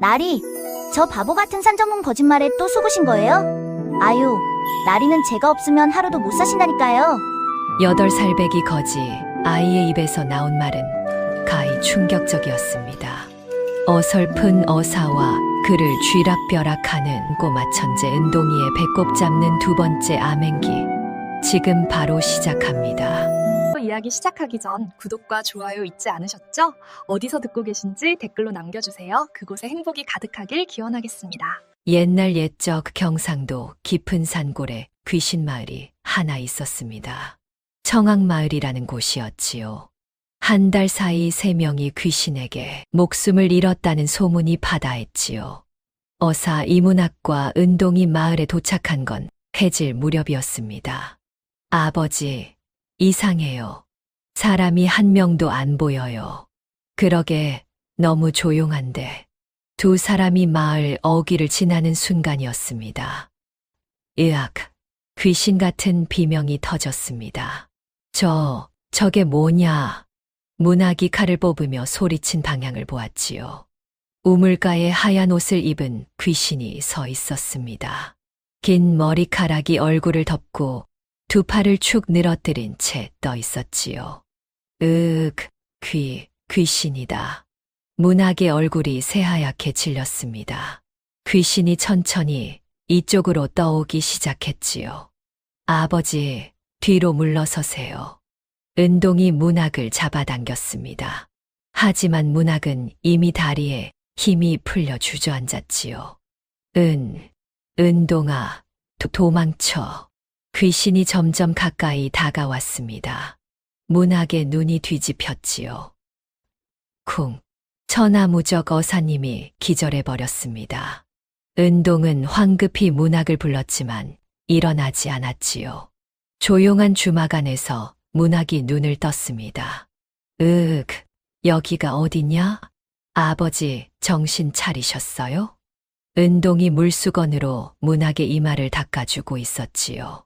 나리, 저 바보 같은 산전문 거짓말에 또 속으신 거예요? 아유, 나리는 제가 없으면 하루도 못 사신다니까요. 8살배기 거지 아이의 입에서 나온 말은 가히 충격적이었습니다. 어설픈 어사와 그를 쥐락벼락하는 꼬마 천재 은동이의 배꼽 잡는 두 번째 암행기. 지금 바로 시작합니다. 이야기 시작하기 전 구독과 좋아요 잊지 않으셨죠? 어디서 듣고 계신지 댓글로 남겨주세요. 그곳에 행복이 가득하길 기원하겠습니다. 옛날 옛적 경상도 깊은 산골에 귀신 마을이 하나 있었습니다. 청악마을이라는 곳이었지요. 한 달 사이 3명이 귀신에게 목숨을 잃었다는 소문이 파다했지요. 어사 이문학과 은동이 마을에 도착한 건 해질 무렵이었습니다. 아버지, 이상해요. 사람이 한 명도 안 보여요. 그러게 너무 조용한데. 두 사람이 마을 어귀를 지나는 순간이었습니다. 으악, 귀신 같은 비명이 터졌습니다. 저게 뭐냐? 문학이 칼을 뽑으며 소리친 방향을 보았지요. 우물가에 하얀 옷을 입은 귀신이 서 있었습니다. 긴 머리카락이 얼굴을 덮고 두 팔을 축 늘어뜨린 채 떠 있었지요. 귀신이다. 문학의 얼굴이 새하얗게 질렸습니다. 귀신이 천천히 이쪽으로 떠오기 시작했지요. 아버지, 뒤로 물러서세요. 은동이 문학을 잡아당겼습니다. 하지만 문학은 이미 다리에 힘이 풀려 주저앉았지요. 은동아, 도망쳐. 귀신이 점점 가까이 다가왔습니다. 문학의 눈이 뒤집혔지요. 쿵. 천하무적 어사님이 기절해버렸습니다. 은동은 황급히 문학을 불렀지만 일어나지 않았지요. 조용한 주막 안에서 문학이 눈을 떴습니다. 여기가 어디냐? 아버지, 정신 차리셨어요? 은동이 물수건으로 문학의 이마를 닦아주고 있었지요.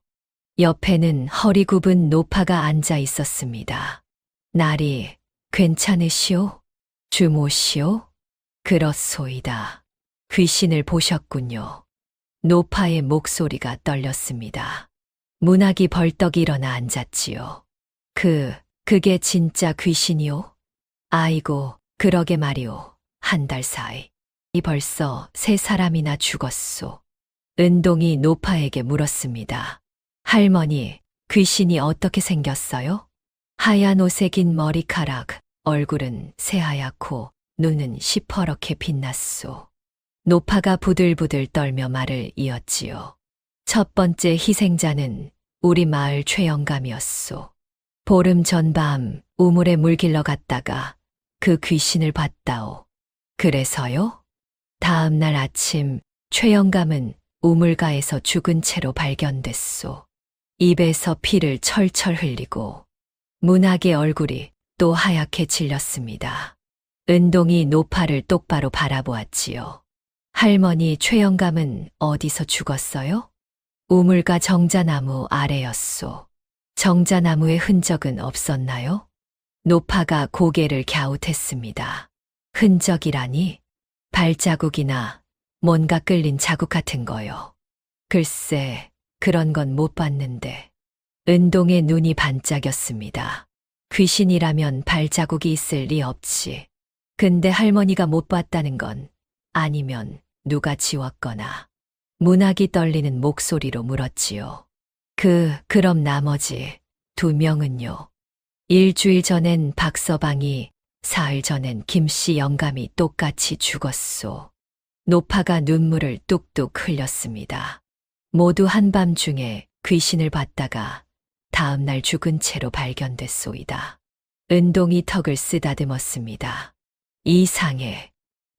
옆에는 허리 굽은 노파가 앉아 있었습니다. 나리, 괜찮으시오? 주모시오? 그렇소이다. 귀신을 보셨군요. 노파의 목소리가 떨렸습니다. 문학이 벌떡 일어나 앉았지요. 그게 진짜 귀신이오? 아이고, 그러게 말이오. 한 달 사이. 벌써 3사람이나 죽었소. 은동이 노파에게 물었습니다. 할머니, 귀신이 어떻게 생겼어요? 하얀 옷에 긴 머리카락, 얼굴은 새하얗고 눈은 시퍼렇게 빛났소. 노파가 부들부들 떨며 말을 이었지요. 첫 번째 희생자는 우리 마을 최영감이었소. 보름 전 밤 우물에 물 길러 갔다가 그 귀신을 봤다오. 그래서요? 다음 날 아침 최영감은 우물가에서 죽은 채로 발견됐소. 입에서 피를 철철 흘리고 문학의 얼굴이 또 하얗게 질렸습니다. 은동이 노파를 똑바로 바라보았지요. 할머니, 최영감은 어디서 죽었어요? 우물가 정자나무 아래였소. 정자나무의 흔적은 없었나요? 노파가 고개를 갸웃했습니다. 흔적이라니? 발자국이나 뭔가 끌린 자국 같은 거요. 글쎄, 그런 건 못 봤는데. 은동의 눈이 반짝였습니다. 귀신이라면 발자국이 있을 리 없지. 근데 할머니가 못 봤다는 건 아니면 누가 지웠거나. 문학이 떨리는 목소리로 물었지요. 그럼 나머지 2명은요? 일주일 전엔 박서방이, 사흘 전엔 김씨 영감이 똑같이 죽었소. 노파가 눈물을 뚝뚝 흘렸습니다. 모두 한밤중에 귀신을 봤다가 다음 날 죽은 채로 발견됐소이다. 은동이 턱을 쓰다듬었습니다. 이상해.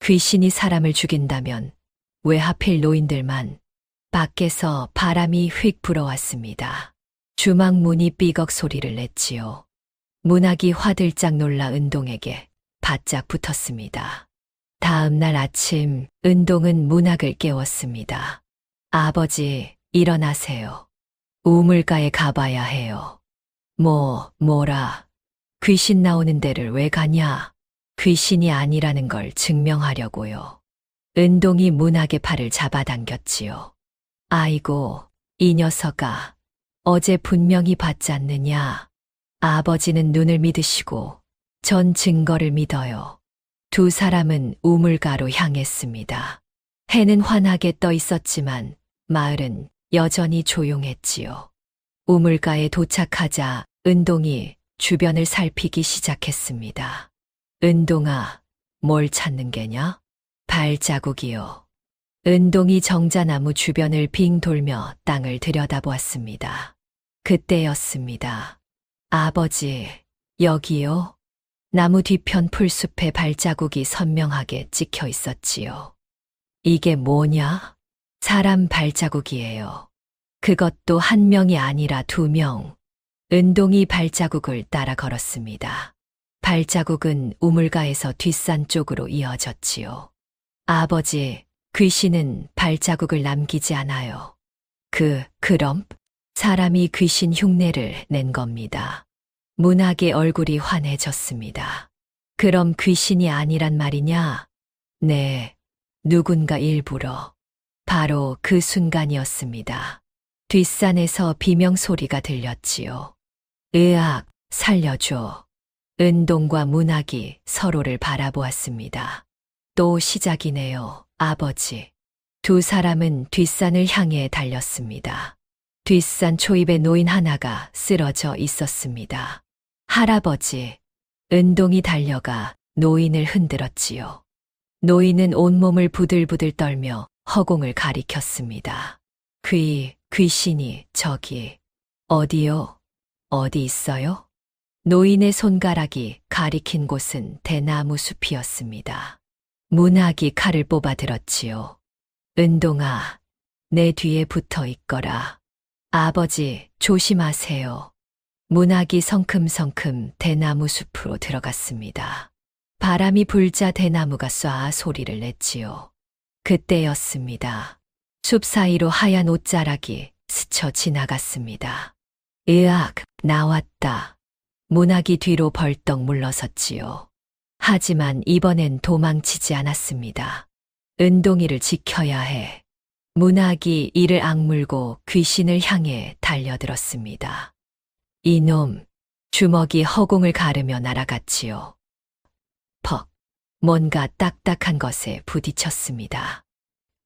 귀신이 사람을 죽인다면 왜 하필 노인들만? 밖에서 바람이 휙 불어왔습니다. 주막 문이 삐걱 소리를 냈지요. 문학이 화들짝 놀라 은동에게 바짝 붙었습니다. 다음 날 아침 은동은 문학을 깨웠습니다. 아버지, 일어나세요. 우물가에 가봐야 해요. 뭐라? 귀신 나오는 데를 왜 가냐? 귀신이 아니라는 걸 증명하려고요. 은동이 문학의 팔을 잡아당겼지요. 아이고, 이 녀석아, 어제 분명히 봤지 않느냐. 아버지는 눈을 믿으시고 전 증거를 믿어요. 두 사람은 우물가로 향했습니다. 해는 환하게 떠 있었지만 마을은 여전히 조용했지요. 우물가에 도착하자 은동이 주변을 살피기 시작했습니다. 은동아, 뭘 찾는 게냐? 발자국이요. 은동이 정자나무 주변을 빙 돌며 땅을 들여다보았습니다. 그때였습니다. 아버지, 여기요? 나무 뒤편 풀숲에 발자국이 선명하게 찍혀 있었지요. 이게 뭐냐? 사람 발자국이에요. 그것도 한 명이 아니라 두 명. 은동이 발자국을 따라 걸었습니다. 발자국은 우물가에서 뒷산 쪽으로 이어졌지요. 아버지, 귀신은 발자국을 남기지 않아요. 그럼? 사람이 귀신 흉내를 낸 겁니다. 문학의 얼굴이 환해졌습니다. 그럼 귀신이 아니란 말이냐? 네, 누군가 일부러. 바로 그 순간이었습니다. 뒷산에서 비명소리가 들렸지요. 으악, 살려줘. 은동과 문학이 서로를 바라보았습니다. 또 시작이네요, 아버지. 두 사람은 뒷산을 향해 달렸습니다. 뒷산 초입에 노인 하나가 쓰러져 있었습니다. 할아버지, 은동이 달려가 노인을 흔들었지요. 노인은 온몸을 부들부들 떨며 허공을 가리켰습니다. 귀신이 저기. 어디요? 어디 있어요? 노인의 손가락이 가리킨 곳은 대나무 숲이었습니다. 문학이 칼을 뽑아 들었지요. 은동아, 내 뒤에 붙어 있거라. 아버지, 조심하세요. 문학이 성큼성큼 대나무 숲으로 들어갔습니다. 바람이 불자 대나무가 쏴 소리를 냈지요. 그때였습니다. 숲 사이로 하얀 옷자락이 스쳐 지나갔습니다. 으악, 나왔다. 문학이 뒤로 벌떡 물러섰지요. 하지만 이번엔 도망치지 않았습니다. 은동이를 지켜야 해. 문학이 이를 악물고 귀신을 향해 달려들었습니다. 이놈, 주먹이 허공을 가르며 날아갔지요. 퍽, 뭔가 딱딱한 것에 부딪혔습니다.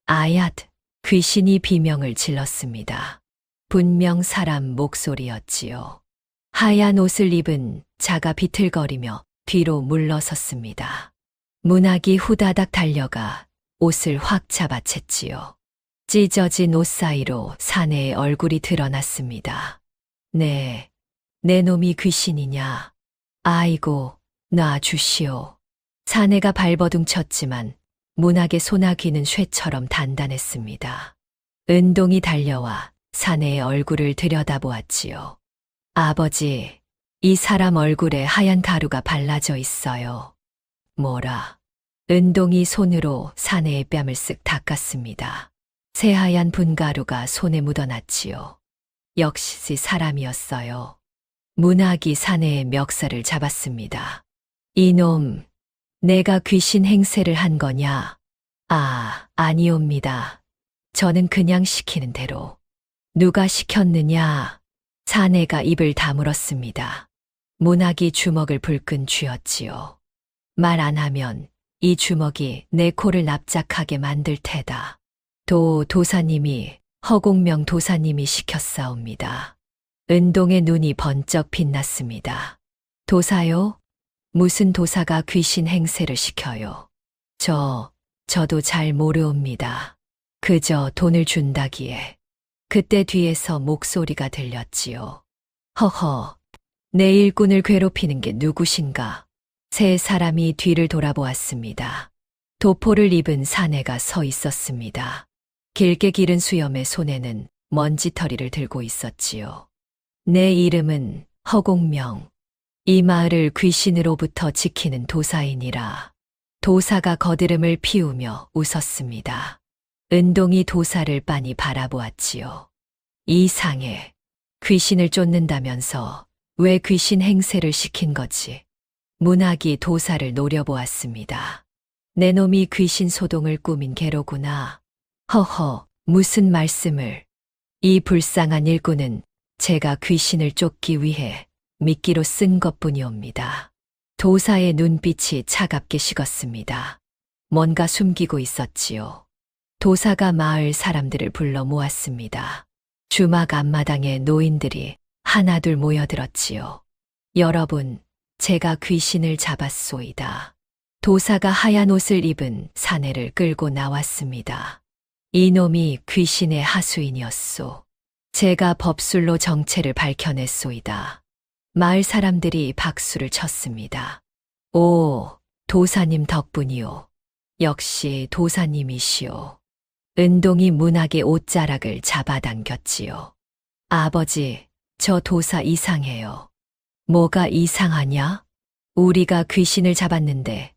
아얏, 귀신이 비명을 질렀습니다. 분명 사람 목소리였지요. 하얀 옷을 입은 자가 비틀거리며 뒤로 물러섰습니다. 문학이 후다닥 달려가 옷을 확 잡아챘지요. 찢어진 옷 사이로 사내의 얼굴이 드러났습니다. 네, 내 놈이 귀신이냐. 아이고, 놔주시오. 사내가 발버둥쳤지만 문학의 소나귀는 쇠처럼 단단했습니다. 은동이 달려와 사내의 얼굴을 들여다보았지요. 아버지, 이 사람 얼굴에 하얀 가루가 발라져 있어요. 뭐라? 은동이 손으로 사내의 뺨을 쓱 닦았습니다. 새하얀 분가루가 손에 묻어났지요. 역시 사람이었어요. 문학이 사내의 멱살을 잡았습니다. 이놈, 내가 귀신 행세를 한 거냐? 아니옵니다. 저는 그냥 시키는 대로. 누가 시켰느냐? 사내가 입을 다물었습니다. 문학이 주먹을 불끈 쥐었지요. 말 안 하면 이 주먹이 내 코를 납작하게 만들 테다. 도사님이, 허공명 도사님이 시켰사옵니다. 은동의 눈이 번쩍 빛났습니다. 도사요? 무슨 도사가 귀신 행세를 시켜요? 저도 잘 모르옵니다. 그저 돈을 준다기에. 그때 뒤에서 목소리가 들렸지요. 허허, 내 일꾼을 괴롭히는 게 누구신가? 세 사람이 뒤를 돌아보았습니다. 도포를 입은 사내가 서 있었습니다. 길게 기른 수염의 손에는 먼지털이를 들고 있었지요. 내 이름은 허공명. 이 마을을 귀신으로부터 지키는 도사이니라. 도사가 거드름을 피우며 웃었습니다. 은동이 도사를 빤히 바라보았지요. 이상해. 귀신을 쫓는다면서 왜 귀신 행세를 시킨 거지? 문학이 도사를 노려보았습니다. 내 놈이 귀신 소동을 꾸민 개로구나. 허허, 무슨 말씀을. 이 불쌍한 일꾼은 제가 귀신을 쫓기 위해 미끼로 쓴 것뿐이옵니다. 도사의 눈빛이 차갑게 식었습니다. 뭔가 숨기고 있었지요. 도사가 마을 사람들을 불러 모았습니다. 주막 앞마당에 노인들이 하나둘 모여들었지요. 여러분, 제가 귀신을 잡았소이다. 도사가 하얀 옷을 입은 사내를 끌고 나왔습니다. 이놈이 귀신의 하수인이었소. 제가 법술로 정체를 밝혀냈소이다. 마을 사람들이 박수를 쳤습니다. 오, 도사님 덕분이요. 역시 도사님이시오. 은동이 문학의 옷자락을 잡아당겼지요. 아버지, 저 도사 이상해요. 뭐가 이상하냐? 우리가 귀신을 잡았는데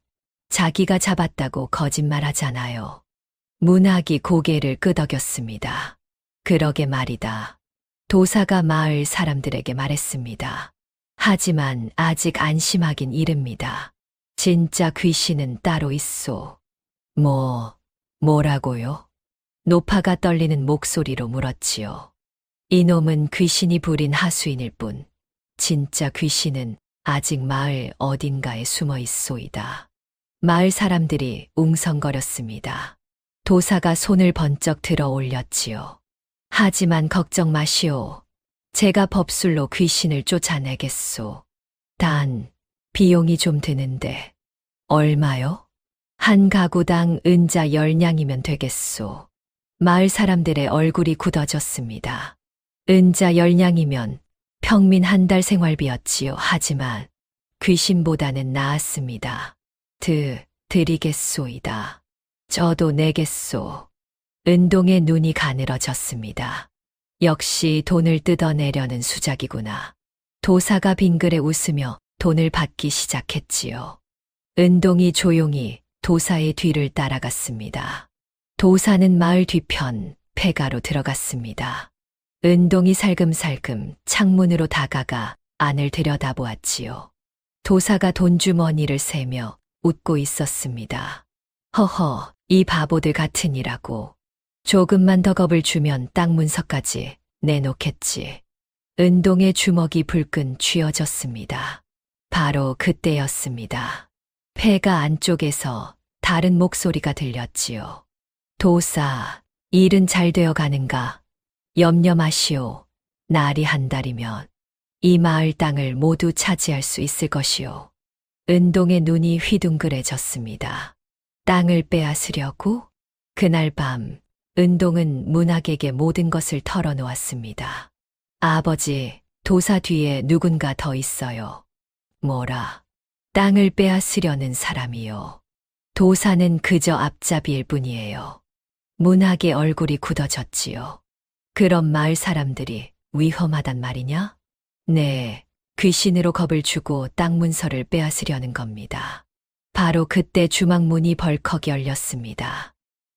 자기가 잡았다고 거짓말하잖아요. 문학이 고개를 끄덕였습니다. 그러게 말이다. 도사가 마을 사람들에게 말했습니다. 하지만 아직 안심하긴 이릅니다. 진짜 귀신은 따로 있소. 뭐라고요? 노파가 떨리는 목소리로 물었지요. 이놈은 귀신이 부린 하수인일 뿐, 진짜 귀신은 아직 마을 어딘가에 숨어 있소이다. 마을 사람들이 웅성거렸습니다. 도사가 손을 번쩍 들어 올렸지요. 하지만 걱정 마시오. 제가 법술로 귀신을 쫓아내겠소. 단, 비용이 좀 드는데. 얼마요? 한 가구당 은자 10냥이면 되겠소. 마을 사람들의 얼굴이 굳어졌습니다. 은자 10냥이면 평민 한 달 생활비였지요. 하지만 귀신보다는 나았습니다. 드리겠소이다. 저도 내겠소. 은동의 눈이 가늘어졌습니다. 역시 돈을 뜯어내려는 수작이구나. 도사가 빙그레 웃으며 돈을 받기 시작했지요. 은동이 조용히 도사의 뒤를 따라갔습니다. 도사는 마을 뒤편 폐가로 들어갔습니다. 은동이 살금살금 창문으로 다가가 안을 들여다보았지요. 도사가 돈주머니를 세며 웃고 있었습니다. 허허, 이 바보들 같으니라고. 조금만 더 겁을 주면 땅 문서까지 내놓겠지. 은동의 주먹이 불끈 쥐어졌습니다. 바로 그때였습니다. 폐가 안쪽에서 다른 목소리가 들렸지요. 도사, 일은 잘 되어 가는가? 염려 마시오. 날이 한 달이면 이 마을 땅을 모두 차지할 수 있을 것이오. 은동의 눈이 휘둥그레졌습니다. 땅을 빼앗으려고? 그날 밤, 은동은 문학에게 모든 것을 털어놓았습니다. 아버지, 도사 뒤에 누군가 더 있어요. 뭐라? 땅을 빼앗으려는 사람이요. 도사는 그저 앞잡이일 뿐이에요. 문학의 얼굴이 굳어졌지요. 그럼 마을 사람들이 위험하단 말이냐? 네, 귀신으로 겁을 주고 땅 문서를 빼앗으려는 겁니다. 바로 그때 주막문이 벌컥 열렸습니다.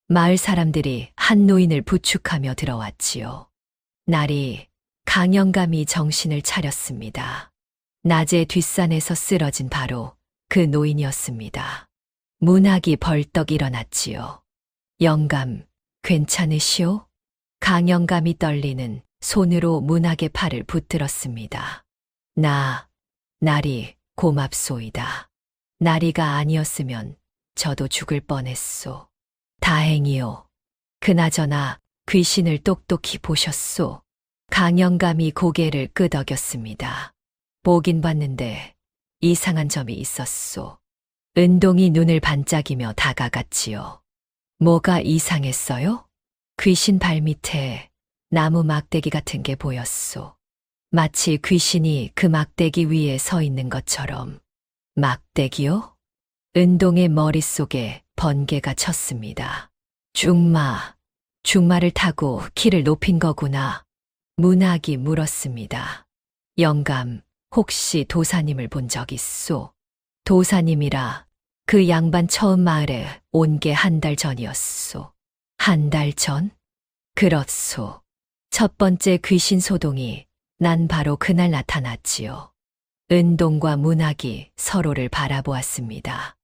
마을 사람들이 한 노인을 부축하며 들어왔지요. 날이 강영감이 정신을 차렸습니다. 낮에 뒷산에서 쓰러진 바로 그 노인이었습니다. 문학이 벌떡 일어났지요. 영감, 괜찮으시오? 강영감이 떨리는 손으로 문학의 팔을 붙들었습니다. 날이 고맙소이다. 날이가 아니었으면 저도 죽을 뻔했소. 다행이요. 그나저나 귀신을 똑똑히 보셨소. 강영감이 고개를 끄덕였습니다. 보긴 봤는데 이상한 점이 있었소. 은동이 눈을 반짝이며 다가갔지요. 뭐가 이상했어요? 귀신 발밑에 나무 막대기 같은 게 보였소. 마치 귀신이 그 막대기 위에 서 있는 것처럼. 막대기요? 은동의 머릿속에 번개가 쳤습니다. 중마를 타고 키를 높인 거구나. 문학이 물었습니다. 영감, 혹시 도사님을 본 적 있소? 도사님이라 그 양반 처음 마을에 온 게 한 달 전이었소. 한 달 전? 그렇소. 첫 번째 귀신 소동이 난 바로 그날 나타났지요. 은동과 문학이 서로를 바라보았습니다.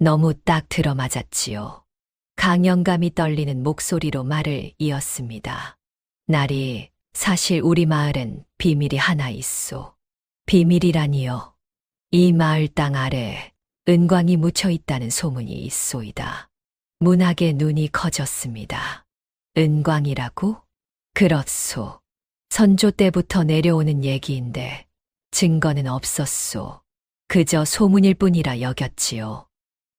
너무 딱 들어맞았지요. 강연감이 떨리는 목소리로 말을 이었습니다. 나리, 사실 우리 마을엔 비밀이 하나 있소. 비밀이라니요. 이 마을 땅 아래 은광이 묻혀 있다는 소문이 있소이다. 문학의 눈이 커졌습니다. 은광이라고? 그렇소. 선조 때부터 내려오는 얘기인데 증거는 없었소. 그저 소문일 뿐이라 여겼지요.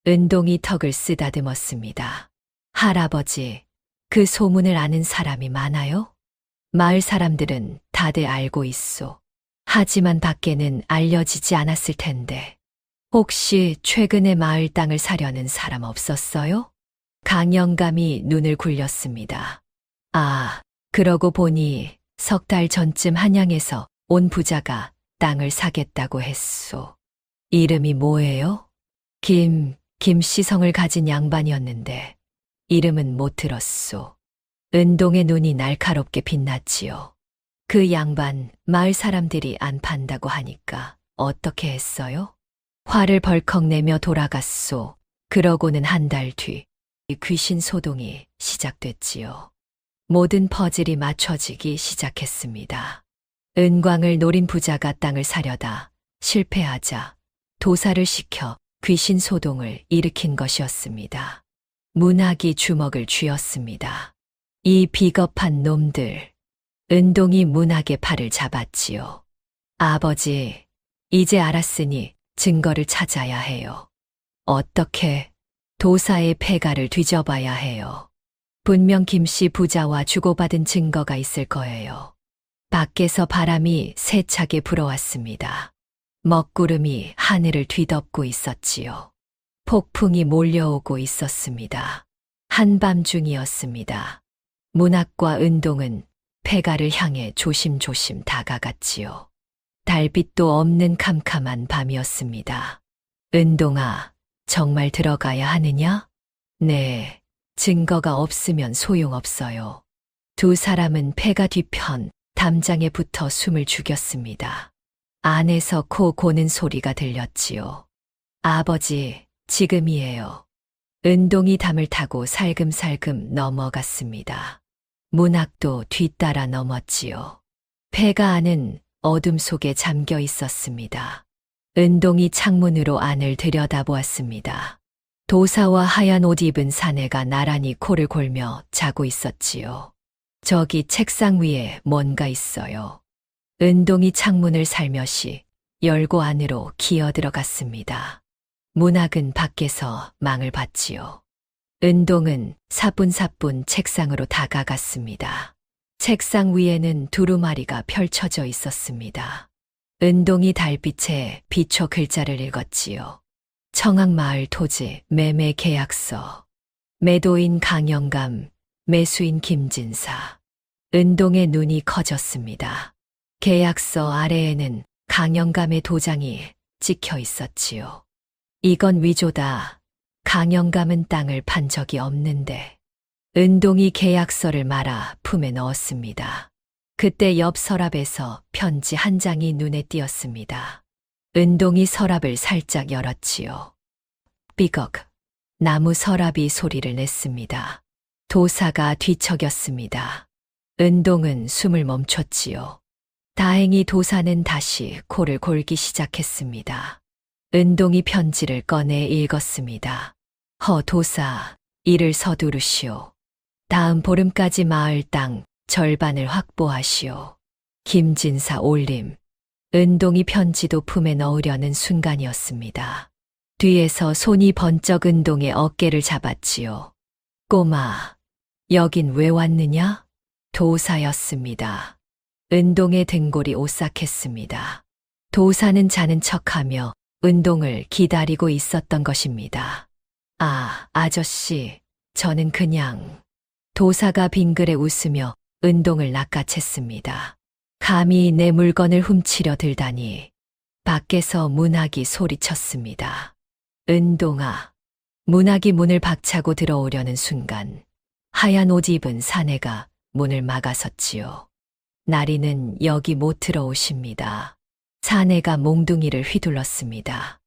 은동이 턱을 쓰다듬었습니다. 할아버지, 그 소문을 아는 사람이 많아요? 마을 사람들은 다들 알고 있소. 하지만 밖에는 알려지지 않았을 텐데. 혹시 최근에 마을 땅을 사려는 사람 없었어요? 강영감이 눈을 굴렸습니다. 아, 그러고 보니 석 달 전쯤 한양에서 온 부자가 땅을 사겠다고 했소. 이름이 뭐예요? 김씨성을 가진 양반이었는데 이름은 못 들었소. 은동의 눈이 날카롭게 빛났지요. 그 양반 마을 사람들이 안 판다고 하니까 어떻게 했어요? 화를 벌컥 내며 돌아갔소. 그러고는 한 달 뒤 귀신 소동이 시작됐지요. 모든 퍼즐이 맞춰지기 시작했습니다. 은광을 노린 부자가 땅을 사려다 실패하자 도사를 시켜 귀신 소동을 일으킨 것이었습니다. 문학이 주먹을 쥐었습니다. 이 비겁한 놈들. 은동이 문학의 팔을 잡았지요. 아버지, 이제 알았으니 증거를 찾아야 해요. 어떻게? 도사의 폐가를 뒤져봐야 해요. 분명 김씨 부자와 주고받은 증거가 있을 거예요. 밖에서 바람이 세차게 불어왔습니다. 먹구름이 하늘을 뒤덮고 있었지요. 폭풍이 몰려오고 있었습니다. 한밤중이었습니다. 문학과 은동은 폐가를 향해 조심조심 다가갔지요. 달빛도 없는 캄캄한 밤이었습니다. 은동아, 정말 들어가야 하느냐? 네, 증거가 없으면 소용없어요. 두 사람은 폐가 뒤편 담장에 붙어 숨을 죽였습니다. 안에서 코 고는 소리가 들렸지요. 아버지, 지금이에요. 은동이 담을 타고 살금살금 넘어갔습니다. 문학도 뒤따라 넘었지요. 폐가 안은 어둠 속에 잠겨 있었습니다. 은동이 창문으로 안을 들여다보았습니다. 도사와 하얀 옷 입은 사내가 나란히 코를 골며 자고 있었지요. 저기 책상 위에 뭔가 있어요. 은동이 창문을 살며시 열고 안으로 기어 들어갔습니다. 문학은 밖에서 망을 봤지요. 은동은 사뿐사뿐 책상으로 다가갔습니다. 책상 위에는 두루마리가 펼쳐져 있었습니다. 은동이 달빛에 비춰 글자를 읽었지요. 청학마을 토지 매매 계약서. 매도인 강영감, 매수인 김진사. 은동의 눈이 커졌습니다. 계약서 아래에는 강영감의 도장이 찍혀 있었지요. 이건 위조다. 강영감은 땅을 판 적이 없는데. 은동이 계약서를 말아 품에 넣었습니다. 그때 옆 서랍에서 편지 한 장이 눈에 띄었습니다. 은동이 서랍을 살짝 열었지요. 삐걱. 나무 서랍이 소리를 냈습니다. 도사가 뒤척였습니다. 은동은 숨을 멈췄지요. 다행히 도사는 다시 코를 골기 시작했습니다. 은동이 편지를 꺼내 읽었습니다. 허 도사, 이를 서두르시오. 다음 보름까지 마을 땅 절반을 확보하시오. 김진사 올림. 은동이 편지도 품에 넣으려는 순간이었습니다. 뒤에서 손이 번쩍 은동의 어깨를 잡았지요. 꼬마, 여긴 왜 왔느냐? 도사였습니다. 은동의 등골이 오싹했습니다. 도사는 자는 척하며 은동을 기다리고 있었던 것입니다. 아, 아저씨, 저는 그냥... 도사가 빙그레 웃으며 은동을 낚아챘습니다. 감히 내 물건을 훔치려 들다니. 밖에서 문학이 소리쳤습니다. 은동아. 문학이 문을 박차고 들어오려는 순간 하얀 옷 입은 사내가 문을 막아섰지요. 나리는 여기 못 들어오십니다. 사내가 몽둥이를 휘둘렀습니다.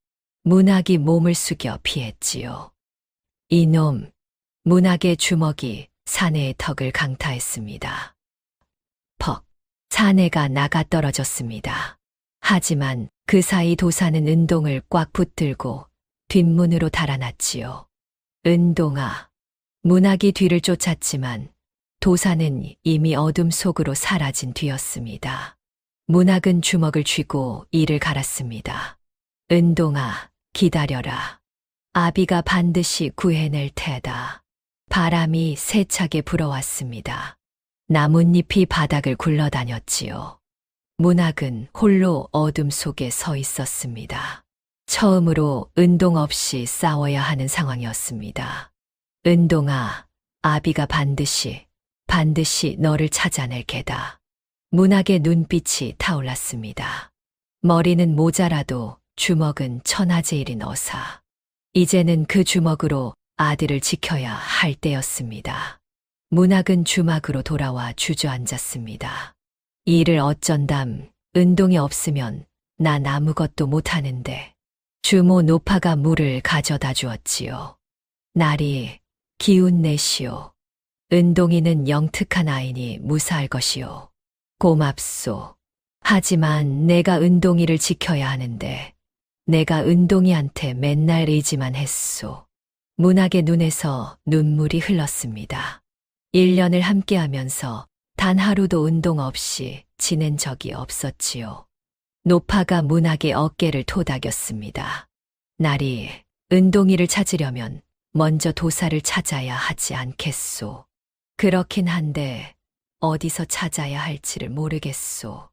문학이 몸을 숙여 피했지요. 이놈, 문학의 주먹이 사내의 턱을 강타했습니다. 퍽, 사내가 나가 떨어졌습니다. 하지만 그 사이 도사는 은동을 꽉 붙들고 뒷문으로 달아났지요. 은동아, 문학이 뒤를 쫓았지만 도사는 이미 어둠 속으로 사라진 뒤였습니다. 문학은 주먹을 쥐고 이를 갈았습니다. 은동아, 기다려라. 아비가 반드시 구해낼 테다. 바람이 세차게 불어왔습니다. 나뭇잎이 바닥을 굴러다녔지요. 문학은 홀로 어둠 속에 서 있었습니다. 처음으로 은동 없이 싸워야 하는 상황이었습니다. 은동아, 아비가 반드시 너를 찾아낼 게다. 문학의 눈빛이 타올랐습니다. 머리는 모자라도 주먹은 천하제일인 어사. 이제는 그 주먹으로 아들을 지켜야 할 때였습니다. 문학은 주막으로 돌아와 주저앉았습니다. 이를 어쩐담, 은동이 없으면 난 아무것도 못하는데. 주모 노파가 물을 가져다 주었지요. 날이 기운 내시오. 은동이는 영특한 아이니 무사할 것이오. 고맙소. 하지만 내가 은동이를 지켜야 하는데 내가 은동이한테 맨날 의지만 했소. 문학의 눈에서 눈물이 흘렀습니다. 1년을 함께하면서 단 하루도 운동 없이 지낸 적이 없었지요. 노파가 문학의 어깨를 토닥였습니다. 날이, 은동이를 찾으려면 먼저 도사를 찾아야 하지 않겠소. 그렇긴 한데 어디서 찾아야 할지를 모르겠소.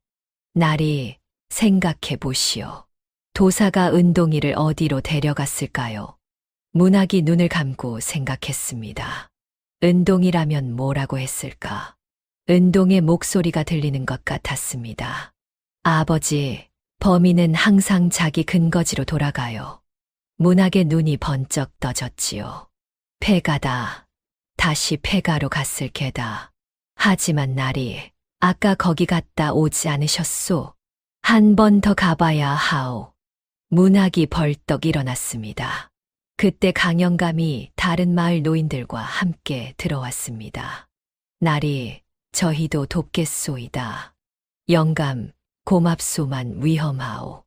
날이, 생각해 보시오. 도사가 은동이를 어디로 데려갔을까요? 문학이 눈을 감고 생각했습니다. 은동이라면 뭐라고 했을까? 은동의 목소리가 들리는 것 같았습니다. 아버지, 범인은 항상 자기 근거지로 돌아가요. 문학의 눈이 번쩍 떠졌지요. 폐가다. 다시 폐가로 갔을 게다. 하지만 날이, 아까 거기 갔다 오지 않으셨소? 한 번 더 가봐야 하오. 문학이 벌떡 일어났습니다. 그때 강영감이 다른 마을 노인들과 함께 들어왔습니다. 날이, 저희도 돕겠소이다. 영감, 고맙소만 위험하오.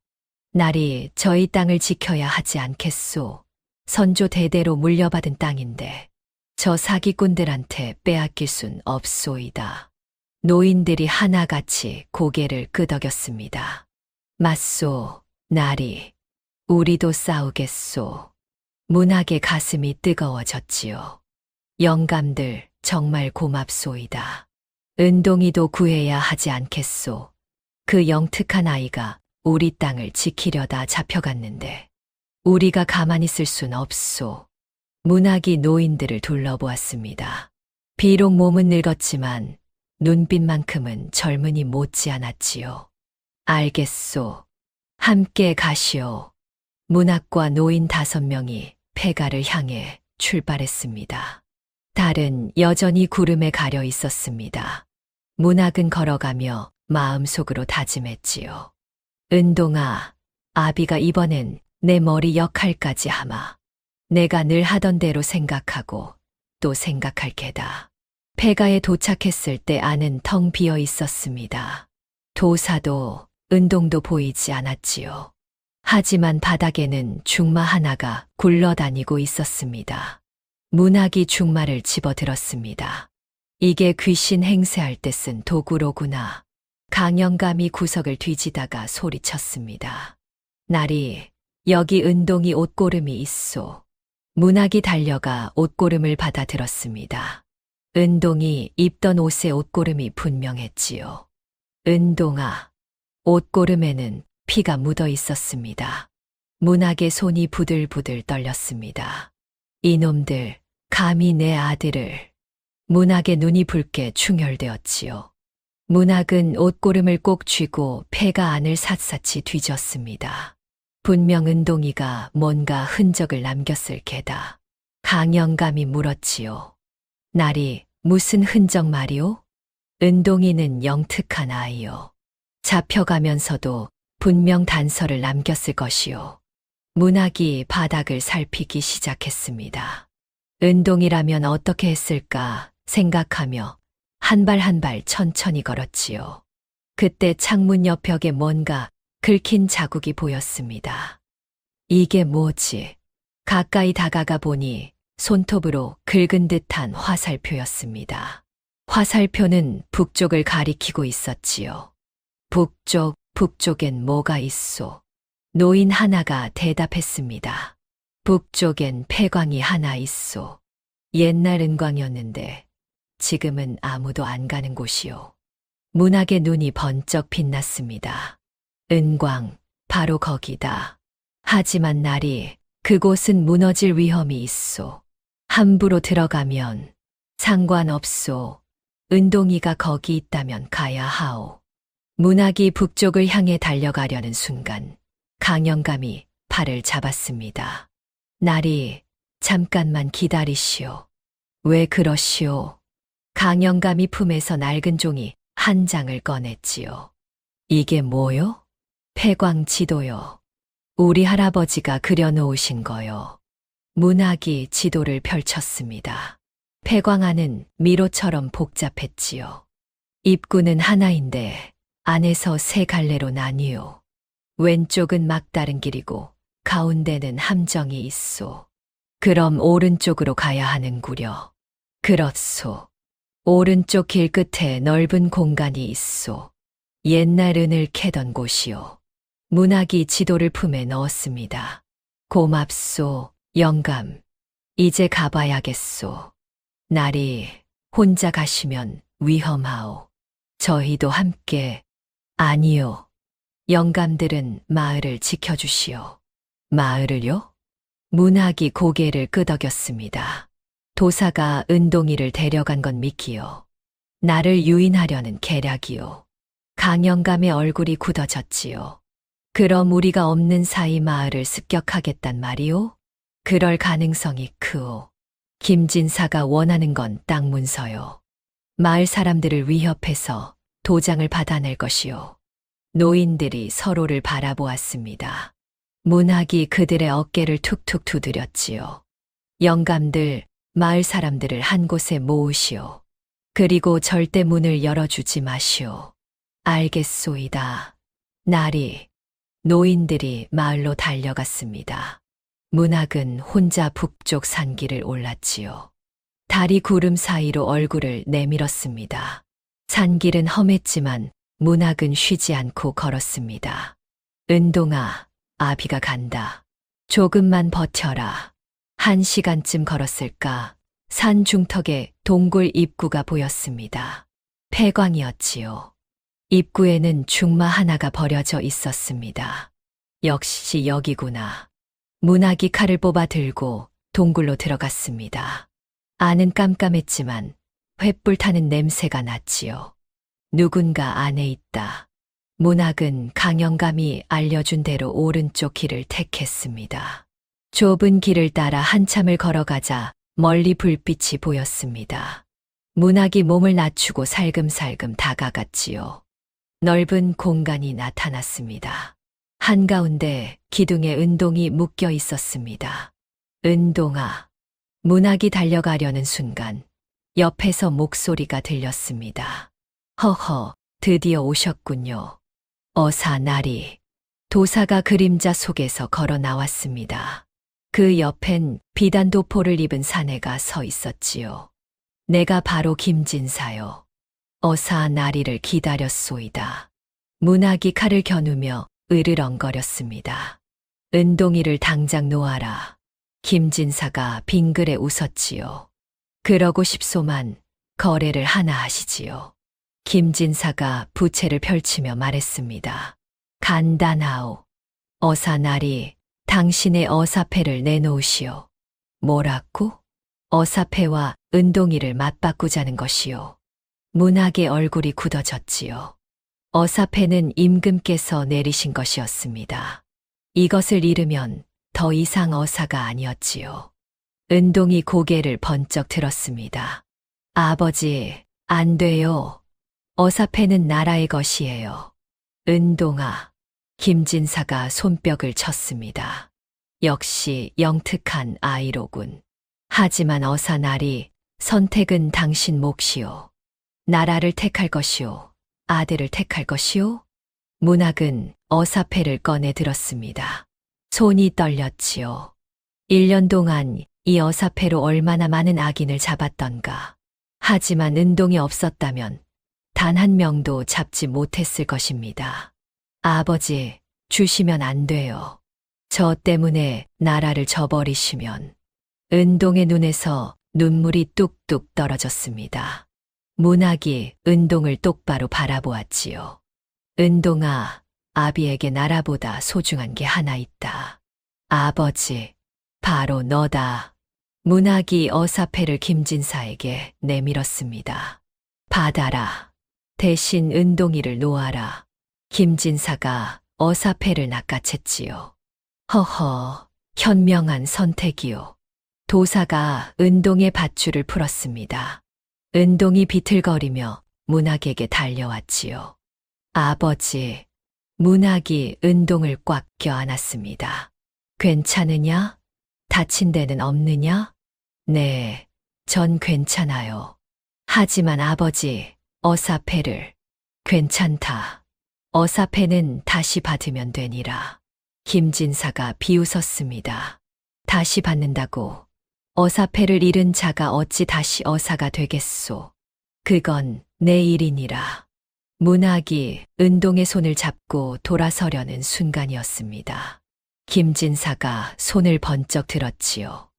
날이, 저희 땅을 지켜야 하지 않겠소. 선조 대대로 물려받은 땅인데 저 사기꾼들한테 빼앗길 순 없소이다. 노인들이 하나같이 고개를 끄덕였습니다. 맞소, 날이. 우리도 싸우겠소. 문학의 가슴이 뜨거워졌지요. 영감들 정말 고맙소이다. 은동이도 구해야 하지 않겠소. 그 영특한 아이가 우리 땅을 지키려다 잡혀갔는데 우리가 가만히 있을 순 없소. 문학이 노인들을 둘러보았습니다. 비록 몸은 늙었지만 눈빛만큼은 젊은이 못지않았지요. 알겠소. 함께 가시오. 문학과 노인 5명이 폐가를 향해 출발했습니다. 달은 여전히 구름에 가려 있었습니다. 문학은 걸어가며 마음속으로 다짐했지요. 은동아, 아비가 이번엔 내 머리 역할까지 하마. 내가 늘 하던 대로 생각하고 또 생각할 게다. 폐가에 도착했을 때 안은 텅 비어 있었습니다. 도사도 은동도 보이지 않았지요. 하지만 바닥에는 중마 하나가 굴러다니고 있었습니다. 문학이 중마를 집어들었습니다. 이게 귀신 행세할 때 쓴 도구로구나. 강영감이 구석을 뒤지다가 소리쳤습니다. 날이, 여기 은동이 옷고름이 있소. 문학이 달려가 옷고름을 받아 들었습니다. 은동이 입던 옷의 옷고름이 분명했지요. 은동아, 옷고름에는 피가 묻어 있었습니다. 문학의 손이 부들부들 떨렸습니다. 이놈들, 감히 내 아들을. 문학의 눈이 붉게 충혈되었지요. 문학은 옷고름을 꼭 쥐고 폐가 안을 샅샅이 뒤졌습니다. 분명 은동이가 뭔가 흔적을 남겼을 게다. 강영감이 물었지요. 날이, 무슨 흔적 말이오? 은동이는 영특한 아이요. 잡혀가면서도 분명 단서를 남겼을 것이요. 문학이 바닥을 살피기 시작했습니다. 은동이라면 어떻게 했을까 생각하며 한 발 한 발 천천히 걸었지요. 그때 창문 옆 벽에 뭔가 긁힌 자국이 보였습니다. 이게 뭐지? 가까이 다가가 보니 손톱으로 긁은 듯한 화살표였습니다. 화살표는 북쪽을 가리키고 있었지요. 북쪽엔 뭐가 있소? 노인 하나가 대답했습니다. 북쪽엔 폐광이 하나 있소. 옛날 은광이었는데 지금은 아무도 안 가는 곳이요. 문학의 눈이 번쩍 빛났습니다. 은광, 바로 거기다. 하지만 나리, 그곳은 무너질 위험이 있소. 함부로 들어가면 상관없소. 은동이가 거기 있다면 가야 하오. 문학이 북쪽을 향해 달려가려는 순간 강영감이 팔을 잡았습니다. 나리, 잠깐만 기다리시오. 왜 그러시오? 강영감이 품에서 낡은 종이 한 장을 꺼냈지요. 이게 뭐요? 폐광 지도요. 우리 할아버지가 그려놓으신 거요. 문학이 지도를 펼쳤습니다. 폐광안은 미로처럼 복잡했지요. 입구는 하나인데 안에서 세 갈래로 나뉘어. 왼쪽은 막다른 길이고 가운데는 함정이 있소. 그럼 오른쪽으로 가야 하는구려. 그렇소. 오른쪽 길 끝에 넓은 공간이 있소. 옛날 은을 캐던 곳이요. 문학이 지도를 품에 넣었습니다. 고맙소, 영감. 이제 가봐야겠소. 나리, 혼자 가시면 위험하오. 저희도 함께. 아니요. 영감들은 마을을 지켜주시오. 마을을요? 문학이 고개를 끄덕였습니다. 도사가 은동이를 데려간 건 미끼요. 나를 유인하려는 계략이요. 강영감의 얼굴이 굳어졌지요. 그럼 우리가 없는 사이 마을을 습격하겠단 말이오? 그럴 가능성이 크오. 김진사가 원하는 건 땅 문서요. 마을 사람들을 위협해서 도장을 받아낼 것이요. 노인들이 서로를 바라보았습니다. 문학이 그들의 어깨를 툭툭 두드렸지요. 영감들, 마을 사람들을 한 곳에 모으시오. 그리고 절대 문을 열어주지 마시오. 알겠소이다. 나리, 노인들이 마을로 달려갔습니다. 문학은 혼자 북쪽 산길을 올랐지요. 달이 구름 사이로 얼굴을 내밀었습니다. 산길은 험했지만 문학은 쉬지 않고 걸었습니다. 은동아, 아비가 간다. 조금만 버텨라. 1시간쯤 걸었을까? 산 중턱에 동굴 입구가 보였습니다. 폐광이었지요. 입구에는 중마 하나가 버려져 있었습니다. 역시 여기구나. 문학이 칼을 뽑아 들고 동굴로 들어갔습니다. 안은 깜깜했지만 횃불 타는 냄새가 났지요. 누군가 안에 있다. 문학은 강영감이 알려준 대로 오른쪽 길을 택했습니다. 좁은 길을 따라 한참을 걸어가자 멀리 불빛이 보였습니다. 문학이 몸을 낮추고 살금살금 다가갔지요. 넓은 공간이 나타났습니다. 한가운데 기둥에 은동이 묶여 있었습니다. 은동아. 문학이 달려가려는 순간 옆에서 목소리가 들렸습니다. 허허, 드디어 오셨군요. 어사나리. 도사가 그림자 속에서 걸어 나왔습니다. 그 옆엔 비단도포를 입은 사내가 서 있었지요. 내가 바로 김진사요. 어사나리를 기다렸소이다. 문학이 칼을 겨누며 으르렁거렸습니다. 은동이를 당장 놓아라. 김진사가 빙그레 웃었지요. 그러고 싶소만 거래를 하나 하시지요. 김진사가 부채를 펼치며 말했습니다. 간단하오. 어사나리, 당신의 어사패를 내놓으시오. 뭐라고? 어사패와 은동이를 맞바꾸자는 것이요. 문학의 얼굴이 굳어졌지요. 어사패는 임금께서 내리신 것이었습니다. 이것을 잃으면 더 이상 어사가 아니었지요. 은동이 고개를 번쩍 들었습니다. 아버지, 안 돼요. 어사패는 나라의 것이에요. 은동아. 김진사가 손뼉을 쳤습니다. 역시 영특한 아이로군. 하지만 어사나리, 선택은 당신 몫이오. 나라를 택할 것이오. 아들을 택할 것이오? 문학은 어사패를 꺼내 들었습니다. 손이 떨렸지요. 1년 동안 이 어사패로 얼마나 많은 악인을 잡았던가. 하지만 은동이 없었다면 단 한 명도 잡지 못했을 것입니다. 아버지, 주시면 안 돼요. 저 때문에 나라를 저버리시면. 은동의 눈에서 눈물이 뚝뚝 떨어졌습니다. 문학이 은동을 똑바로 바라보았지요. 은동아, 아비에게 나라보다 소중한 게 하나 있다. 아버지, 바로 너다. 문학이 어사패를 김진사에게 내밀었습니다. 받아라. 대신 은동이를 놓아라. 김진사가 어사패를 낚아챘지요. 허허, 현명한 선택이요. 도사가 은동의 밧줄을 풀었습니다. 은동이 비틀거리며 문학에게 달려왔지요. 아버지, 문학이 은동을 꽉 껴안았습니다. 괜찮으냐? 다친 데는 없느냐? 네, 전 괜찮아요. 하지만 아버지, 어사패를. 괜찮다. 어사패는 다시 받으면 되니라. 김진사가 비웃었습니다. 다시 받는다고. 어사패를 잃은 자가 어찌 다시 어사가 되겠소. 그건 내 일이니라. 문학이 은동의 손을 잡고 돌아서려는 순간이었습니다. 김진사가 손을 번쩍 들었지요.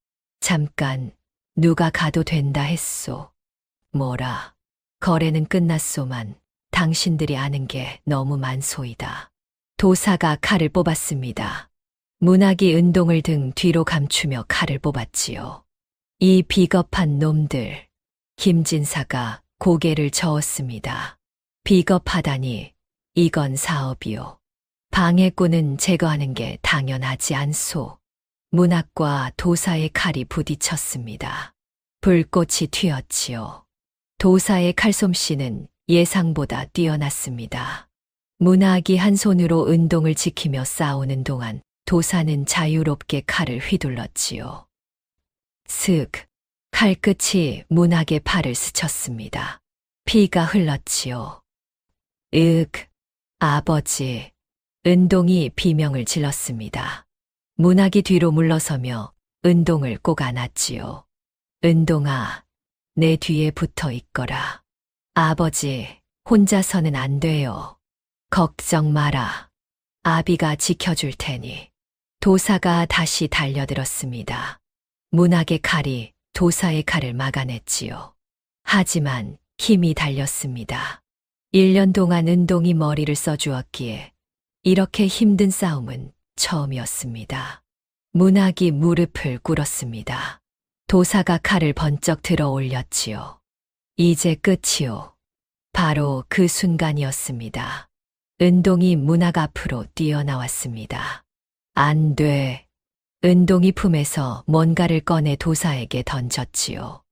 잠깐, 누가 가도 된다 했소. 뭐라, 거래는 끝났소만 당신들이 아는 게 너무 많소이다. 도사가 칼을 뽑았습니다. 문학이 은동을 등 뒤로 감추며 칼을 뽑았지요. 이 비겁한 놈들. 김진사가 고개를 저었습니다. 비겁하다니, 이건 사업이요. 방해꾼은 제거하는 게 당연하지 않소. 문학과 도사의 칼이 부딪혔습니다. 불꽃이 튀었지요. 도사의 칼솜씨는 예상보다 뛰어났습니다. 문학이 한 손으로 은동을 지키며 싸우는 동안 도사는 자유롭게 칼을 휘둘렀지요. 슥, 칼끝이 문학의 팔을 스쳤습니다. 피가 흘렀지요. 아버지. 은동이 비명을 질렀습니다. 문학이 뒤로 물러서며 은동을 꼭 안았지요. 은동아, 내 뒤에 붙어 있거라. 아버지, 혼자서는 안 돼요. 걱정 마라. 아비가 지켜줄 테니. 도사가 다시 달려들었습니다. 문학의 칼이 도사의 칼을 막아냈지요. 하지만 힘이 달렸습니다. 1년 동안 은동이 머리를 써주었기에 이렇게 힘든 싸움은 처음이었습니다. 문학이 무릎을 꿇었습니다. 도사가 칼을 번쩍 들어 올렸지요. 이제 끝이요. 바로 그 순간이었습니다. 은동이 문학 앞으로 뛰어나왔습니다. 안 돼. 은동이 품에서 뭔가를 꺼내 도사에게 던졌지요.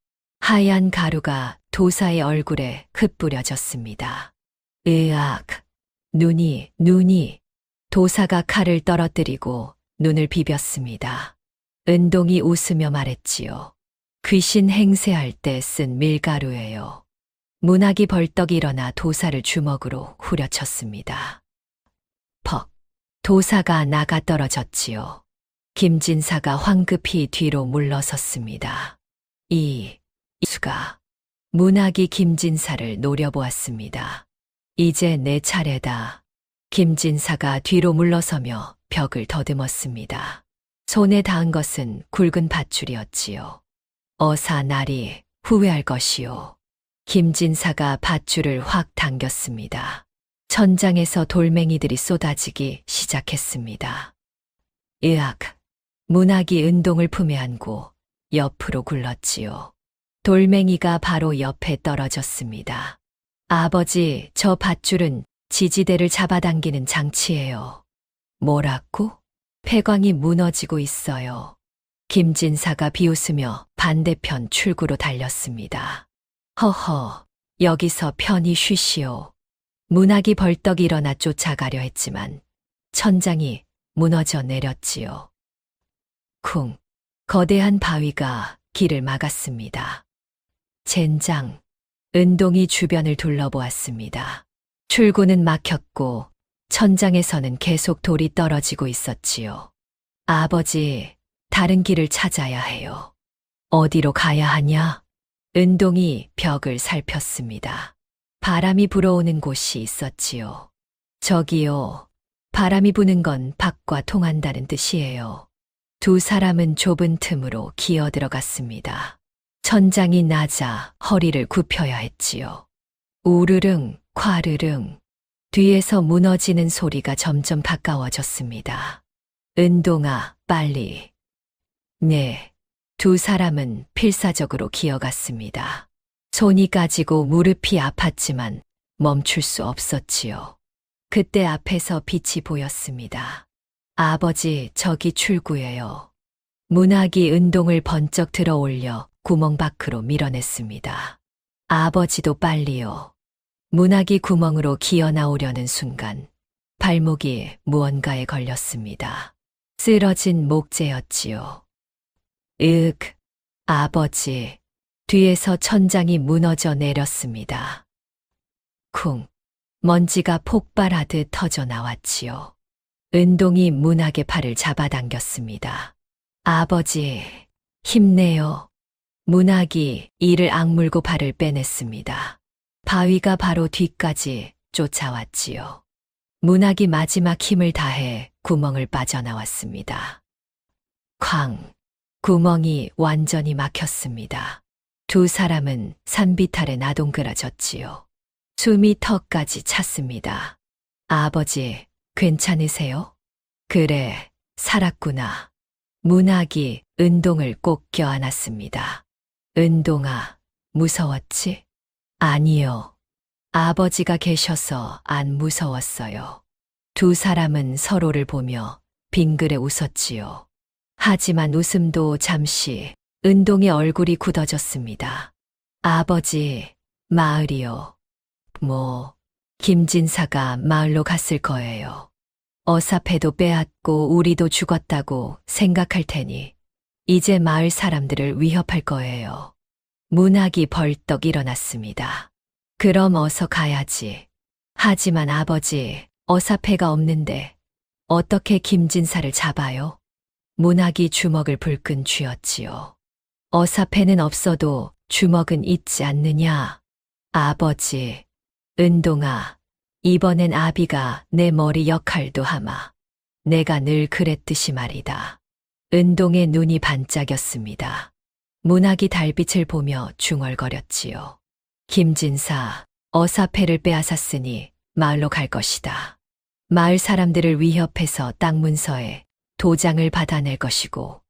하얀 가루가 도사의 얼굴에 흩뿌려졌습니다. 으악, 눈이. 도사가 칼을 떨어뜨리고 눈을 비볐습니다. 은동이 웃으며 말했지요. 귀신 행세할 때 쓴 밀가루예요. 문학이 벌떡 일어나 도사를 주먹으로 후려쳤습니다. 퍽, 도사가 나가 떨어졌지요. 김진사가 황급히 뒤로 물러섰습니다. 이수가 문학이 김진사를 노려보았습니다. 이제 내 차례다. 김진사가 뒤로 물러서며 벽을 더듬었습니다. 손에 닿은 것은 굵은 밧줄이었지요. 어사나리, 후회할 것이요. 김진사가 밧줄을 확 당겼습니다. 천장에서 돌멩이들이 쏟아지기 시작했습니다. 으악, 문학이 은동을 품에 안고 옆으로 굴렀지요. 돌멩이가 바로 옆에 떨어졌습니다. 아버지, 저 밧줄은 지지대를 잡아당기는 장치예요. 뭐라고? 폐광이 무너지고 있어요. 김진사가 비웃으며 반대편 출구로 달렸습니다. 허허, 여기서 편히 쉬시오. 문학이 벌떡 일어나 쫓아가려 했지만 천장이 무너져 내렸지요. 쿵. 거대한 바위가 길을 막았습니다. 젠장. 은동이 주변을 둘러보았습니다. 출구는 막혔고 천장에서는 계속 돌이 떨어지고 있었지요. 아버지, 다른 길을 찾아야 해요. 어디로 가야 하냐? 은동이 벽을 살폈습니다. 바람이 불어오는 곳이 있었지요. 저기요. 바람이 부는 건 밖과 통한다는 뜻이에요. 두 사람은 좁은 틈으로 기어 들어갔습니다. 천장이 낮아 허리를 굽혀야 했지요. 우르릉, 콰르릉. 뒤에서 무너지는 소리가 점점 가까워졌습니다. 은동아, 빨리. 네. 두 사람은 필사적으로 기어갔습니다. 손이 까지고 무릎이 아팠지만 멈출 수 없었지요. 그때 앞에서 빛이 보였습니다. 아버지, 저기 출구예요. 문학이 은동을 번쩍 들어 올려 구멍 밖으로 밀어냈습니다. 아버지도 빨리요. 문학이 구멍으로 기어 나오려는 순간 발목이 무언가에 걸렸습니다. 쓰러진 목재였지요. 아버지. 뒤에서 천장이 무너져 내렸습니다. 쿵. 먼지가 폭발하듯 터져 나왔지요. 은동이 문학의 팔을 잡아당겼습니다. 아버지, 힘내요. 문학이 이를 악물고 발을 빼냈습니다. 바위가 바로 뒤까지 쫓아왔지요. 문학이 마지막 힘을 다해 구멍을 빠져나왔습니다. 쾅! 구멍이 완전히 막혔습니다. 두 사람은 산비탈에 나동그라졌지요. 숨이 턱까지 찼습니다. 아버지, 괜찮으세요? 그래, 살았구나. 문학이 은동을 꼭 껴안았습니다. 은동아, 무서웠지? 아니요. 아버지가 계셔서 안 무서웠어요. 두 사람은 서로를 보며 빙그레 웃었지요. 하지만 웃음도 잠시 은동의 얼굴이 굳어졌습니다. 아버지, 마을이요. 김진사가 마을로 갔을 거예요. 어사패도 빼앗고 우리도 죽었다고 생각할 테니 이제 마을 사람들을 위협할 거예요. 문학이 벌떡 일어났습니다. 그럼 어서 가야지. 하지만 아버지, 어사패가 없는데 어떻게 김진사를 잡아요? 문학이 주먹을 불끈 쥐었지요. 어사패는 없어도 주먹은 있지 않느냐? 아버지, 은동아, 이번엔 아비가 내 머리 역할도 하마. 내가 늘 그랬듯이 말이다. 은동의 눈이 반짝였습니다. 문학이 달빛을 보며 중얼거렸지요. 김진사, 어사패를 빼앗았으니 마을로 갈 것이다. 마을 사람들을 위협해서 땅 문서에 도장을 받아낼 것이고,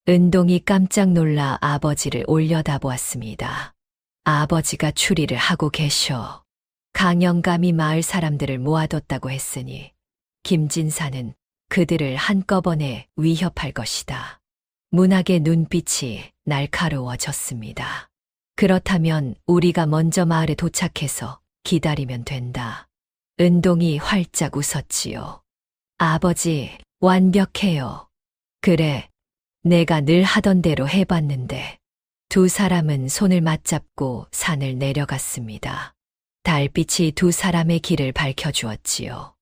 은동이 깜짝 놀라 아버지를 올려다보았습니다. 아버지가 추리를 하고 계셔. 강영감이 마을 사람들을 모아뒀다고 했으니 김진사는 그들을 한꺼번에 위협할 것이다. 문학의 눈빛이 날카로워졌습니다. 그렇다면 우리가 먼저 마을에 도착해서 기다리면 된다. 은동이 활짝 웃었지요. 아버지, 완벽해요. 그래, 내가 늘 하던 대로 해봤는데. 두 사람은 손을 맞잡고 산을 내려갔습니다. 달빛이 두 사람의 길을 밝혀주었지요.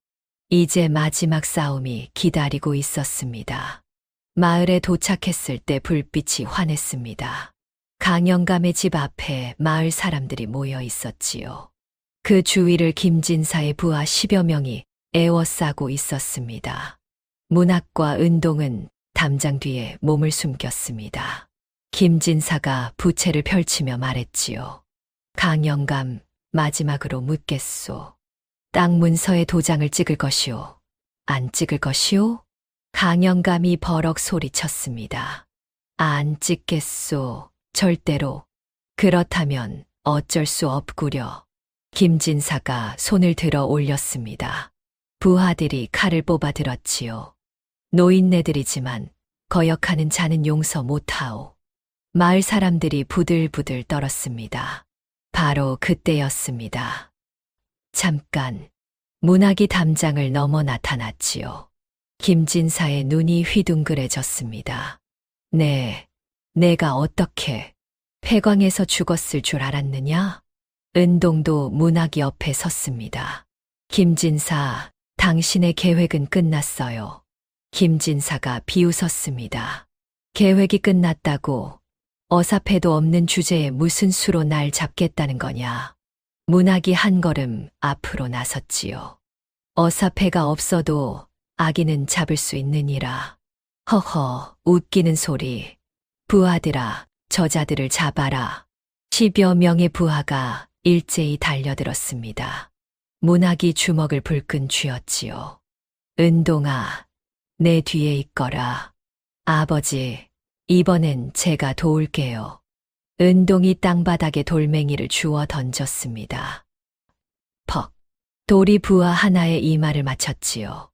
이제 마지막 싸움이 기다리고 있었습니다. 마을에 도착했을 때 불빛이 환했습니다. 강영감의 집 앞에 마을 사람들이 모여 있었지요. 그 주위를 김진사의 부하 10여 명이 에워싸고 있었습니다. 문학과 은동은 담장 뒤에 몸을 숨겼습니다. 김진사가 부채를 펼치며 말했지요. 강영감, 마지막으로 묻겠소. 땅 문서에 도장을 찍을 것이오? 안 찍을 것이오? 강영감이 버럭 소리쳤습니다. 안 찍겠소. 절대로. 그렇다면 어쩔 수 없구려. 김진사가 손을 들어 올렸습니다. 부하들이 칼을 뽑아 들었지요. 노인네들이지만 거역하는 자는 용서 못하오. 마을 사람들이 부들부들 떨었습니다. 바로 그때였습니다. 잠깐, 문학이 담장을 넘어 나타났지요. 김진사의 눈이 휘둥그레졌습니다. 내가 어떻게 폐광에서 죽었을 줄 알았느냐? 은동도 문학이 옆에 섰습니다. 김진사, 당신의 계획은 끝났어요. 김진사가 비웃었습니다. 계획이 끝났다고 어사패도 없는 주제에 무슨 수로 날 잡겠다는 거냐. 문학이 한 걸음 앞으로 나섰지요. 어사패가 없어도 아기는 잡을 수 있느니라. 허허, 웃기는 소리. 부하들아, 저자들을 잡아라. 10여 명의 부하가 일제히 달려들었습니다. 문학이 주먹을 불끈 쥐었지요. 은동아, 내 뒤에 있거라. 아버지, 이번엔 제가 도울게요. 은동이 땅바닥에 돌멩이를 주워 던졌습니다. 퍽, 돌이 부하 하나의 이마를 맞췄지요.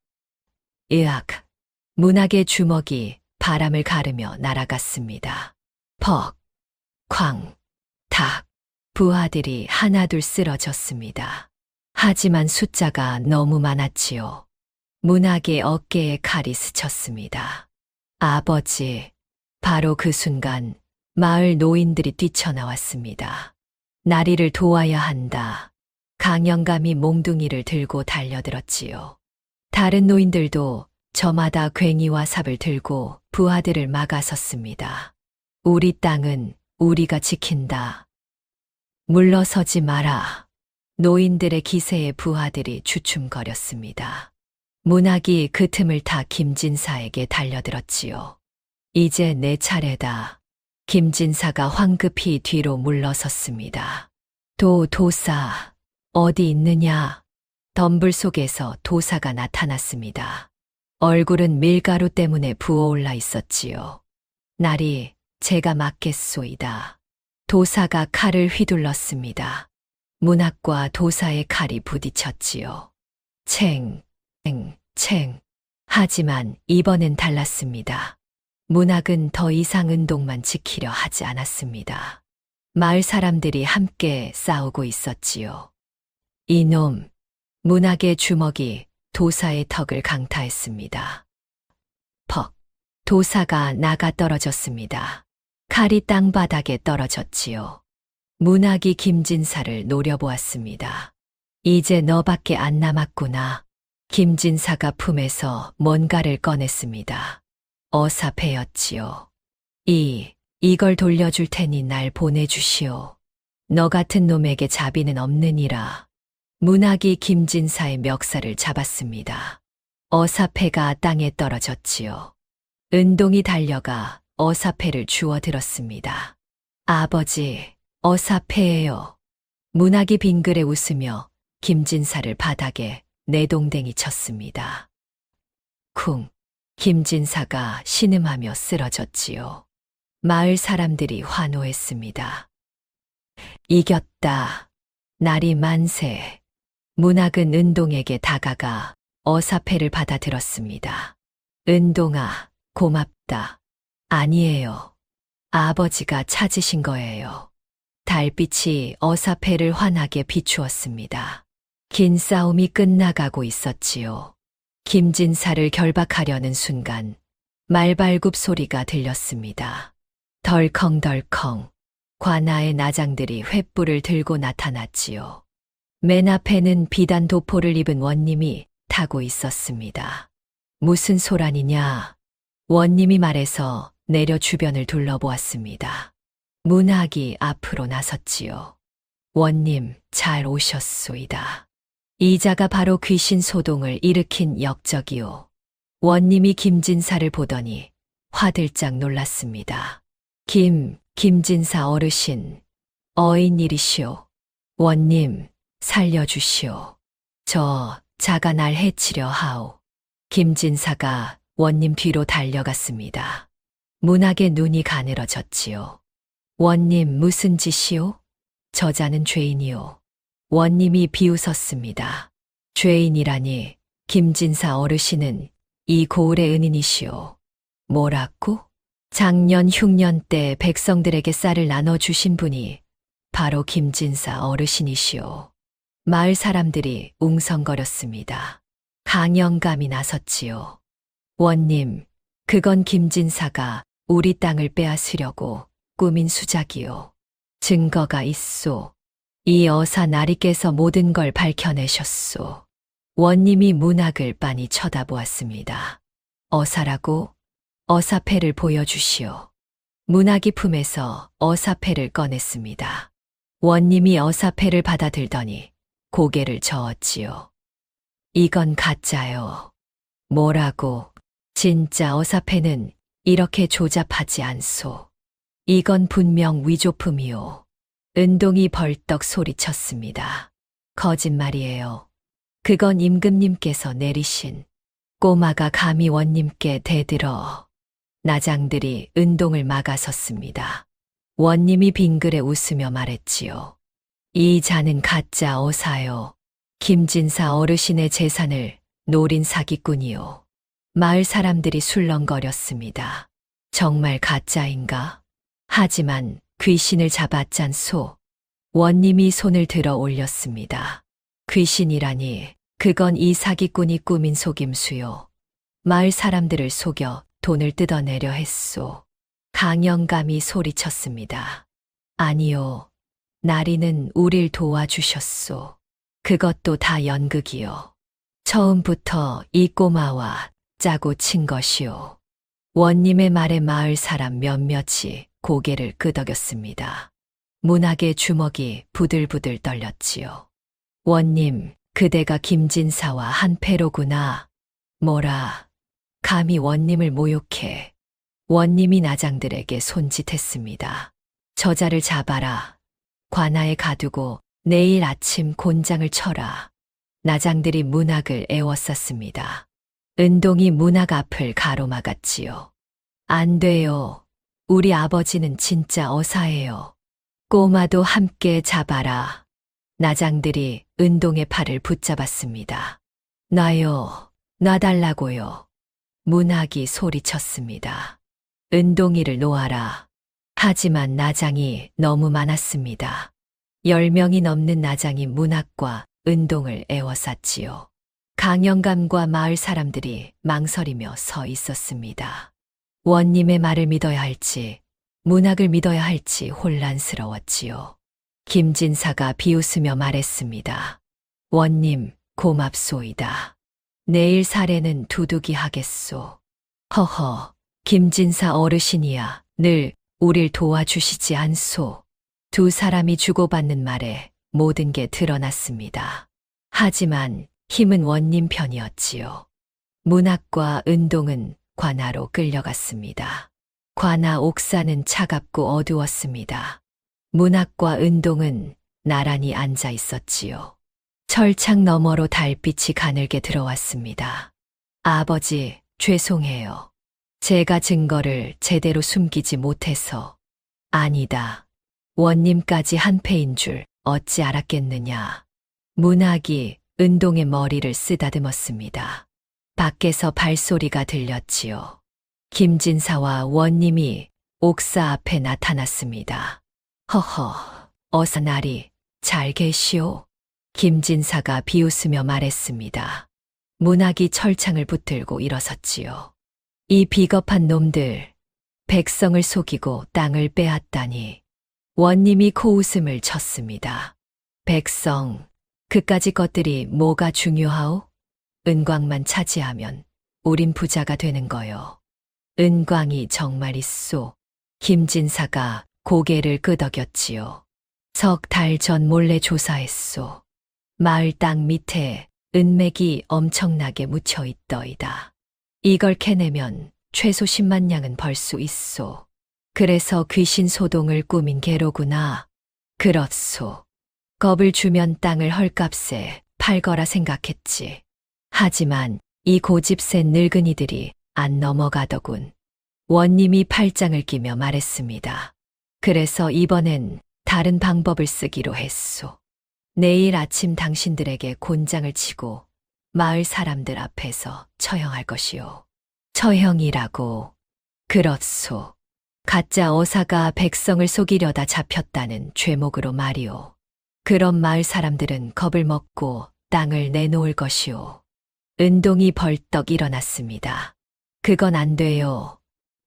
으악, 문학의 주먹이 바람을 가르며 날아갔습니다. 퍽, 쾅, 탁, 부하들이 하나둘 쓰러졌습니다. 하지만 숫자가 너무 많았지요. 문학의 어깨에 칼이 스쳤습니다. 아버지, 바로 그 순간 마을 노인들이 뛰쳐나왔습니다. 나리를 도와야 한다. 강영감이 몽둥이를 들고 달려들었지요. 다른 노인들도 저마다 괭이와 삽을 들고 부하들을 막아섰습니다. 우리 땅은 우리가 지킨다. 물러서지 마라. 노인들의 기세에 부하들이 주춤거렸습니다. 문학이 그 틈을 타 김진사에게 달려들었지요. 이제 내 차례다. 김진사가 황급히 뒤로 물러섰습니다. 도사, 어디 있느냐? 덤불 속에서 도사가 나타났습니다. 얼굴은 밀가루 때문에 부어올라 있었지요. 나리, 제가 맞겠소이다. 도사가 칼을 휘둘렀습니다. 문학과 도사의 칼이 부딪혔지요. 챙. 하지만 이번엔 달랐습니다. 문학은 더 이상 은동만 지키려 하지 않았습니다. 마을 사람들이 함께 싸우고 있었지요. 이놈, 문학의 주먹이 도사의 턱을 강타했습니다. 퍽, 도사가 나가 떨어졌습니다. 칼이 땅바닥에 떨어졌지요. 문학이 김진사를 노려보았습니다. 이제 너밖에 안 남았구나. 김진사가 품에서 뭔가를 꺼냈습니다. 어사패였지요. 이걸 돌려줄 테니 날 보내주시오. 너 같은 놈에게 자비는 없느니라. 문학이 김진사의 멱살을 잡았습니다. 어사패가 땅에 떨어졌지요. 은동이 달려가 어사패를 주워 들었습니다. 아버지, 어사패예요. 문학이 빙그레 웃으며 김진사를 바닥에 내동댕이 쳤습니다. 쿵, 김진사가 신음하며 쓰러졌지요. 마을 사람들이 환호했습니다. 이겼다. 날이 만세. 문학은 은동에게 다가가 어사패를 받아들었습니다. 은동아, 고맙다. 아니에요. 아버지가 찾으신 거예요. 달빛이 어사패를 환하게 비추었습니다. 긴 싸움이 끝나가고 있었지요. 김진사를 결박하려는 순간 말발굽 소리가 들렸습니다. 덜컹덜컹 관아의 나장들이 횃불을 들고 나타났지요. 맨 앞에는 비단 도포를 입은 원님이 타고 있었습니다. 무슨 소란이냐? 원님이 말해서 내려 주변을 둘러보았습니다. 문학이 앞으로 나섰지요. 원님, 잘 오셨소이다. 이자가 바로 귀신 소동을 일으킨 역적이요. 원님이 김진사를 보더니 화들짝 놀랐습니다. 김진사 어르신, 어인일이시오. 원님, 살려주시오. 자가 날 해치려 하오. 김진사가 원님 뒤로 달려갔습니다. 문학의 눈이 가늘어졌지요. 원님 무슨 짓이오? 저자는 죄인이오. 원님이 비웃었습니다. 죄인이라니 김진사 어르신은 이 고을의 은인이시오. 뭐라고? 작년 흉년 때 백성들에게 쌀을 나눠주신 분이 바로 김진사 어르신이시오. 마을 사람들이 웅성거렸습니다. 강영감이 나섰지요. 원님, 그건 김진사가 우리 땅을 빼앗으려고 꾸민 수작이요. 증거가 있소. 이 어사 나리께서 모든 걸 밝혀내셨소. 원님이 문학을 빤히 쳐다보았습니다. 어사라고? 어사패를 보여주시오. 문학이 품에서 어사패를 꺼냈습니다. 원님이 어사패를 받아들더니 고개를 저었지요. 이건 가짜요. 뭐라고? 진짜 어사패는 이렇게 조잡하지 않소. 이건 분명 위조품이요. 은동이 벌떡 소리쳤습니다. 거짓말이에요. 그건 임금님께서 내리신. 꼬마가 감히 원님께 대들어. 나장들이 은동을 막아섰습니다. 원님이 빙그레 웃으며 말했지요. 이 자는 가짜 어사요. 김진사 어르신의 재산을 노린 사기꾼이요. 마을 사람들이 술렁거렸습니다. 정말 가짜인가? 하지만 귀신을 잡았잖소. 원님이 손을 들어 올렸습니다. 귀신이라니, 그건 이 사기꾼이 꾸민 속임수요. 마을 사람들을 속여 돈을 뜯어내려 했소. 강영감이 소리쳤습니다. 아니요. 나리는 우릴 도와주셨소. 그것도 다 연극이요. 처음부터 이 꼬마와 짜고 친 것이요. 원님의 말에 마을 사람 몇몇이 고개를 끄덕였습니다. 문학의 주먹이 부들부들 떨렸지요. 원님, 그대가 김진사와 한패로구나. 뭐라, 감히 원님을 모욕해. 원님이 나장들에게 손짓했습니다. 저자를 잡아라. 관아에 가두고 내일 아침 곤장을 쳐라. 나장들이 문학을 애워쌌습니다. 은동이 문학 앞을 가로막았지요. 안 돼요. 우리 아버지는 진짜 어사예요. 꼬마도 함께 잡아라. 나장들이 은동의 팔을 붙잡았습니다. 놔요. 놔달라고요. 문학이 소리쳤습니다. 은동이를 놓아라. 하지만 나장이 너무 많았습니다. 10명이 넘는 나장이 문학과 은동을 애워쌌지요. 강영감과 마을 사람들이 망설이며 서 있었습니다. 원님의 말을 믿어야 할지, 문학을 믿어야 할지 혼란스러웠지요. 김진사가 비웃으며 말했습니다. 원님, 고맙소이다. 내일 사례는 두둑이 하겠소. 허허, 김진사 어르신이야 늘 우릴 도와주시지 않소. 두 사람이 주고받는 말에 모든 게 드러났습니다. 하지만 힘은 원님 편이었지요. 문학과 은동은 관아로 끌려갔습니다. 관아 옥사는 차갑고 어두웠습니다. 문학과 은동은 나란히 앉아 있었지요. 철창 너머로 달빛이 가늘게 들어왔습니다. 아버지, 죄송해요. 제가 증거를 제대로 숨기지 못해서. 아니다. 원님까지 한패인 줄 어찌 알았겠느냐. 문학이 은동의 머리를 쓰다듬었습니다. 밖에서 발소리가 들렸지요. 김진사와 원님이 옥사 앞에 나타났습니다. 허허, 어서 나리, 잘 계시오. 김진사가 비웃으며 말했습니다. 문학이 철창을 붙들고 일어섰지요. 이 비겁한 놈들, 백성을 속이고 땅을 빼앗다니. 원님이 코웃음을 쳤습니다. 백성, 그까짓 것들이 뭐가 중요하오? 은광만 차지하면 우린 부자가 되는 거요. 은광이 정말 있소. 김진사가 고개를 끄덕였지요. 석 달 전 몰래 조사했소. 마을 땅 밑에 은맥이 엄청나게 묻혀 있더이다. 이걸 캐내면 최소 10만 냥은 벌 수 있소. 그래서 귀신 소동을 꾸민 개로구나. 그렇소. 겁을 주면 땅을 헐값에 팔거라 생각했지. 하지만 이 고집센 늙은이들이 안 넘어가더군. 원님이 팔짱을 끼며 말했습니다. 그래서 이번엔 다른 방법을 쓰기로 했소. 내일 아침 당신들에게 곤장을 치고 마을 사람들 앞에서 처형할 것이요. 처형이라고. 그렇소. 가짜 어사가 백성을 속이려다 잡혔다는 죄목으로 말이오. 그럼 마을 사람들은 겁을 먹고 땅을 내놓을 것이오. 은동이 벌떡 일어났습니다. 그건 안 돼요.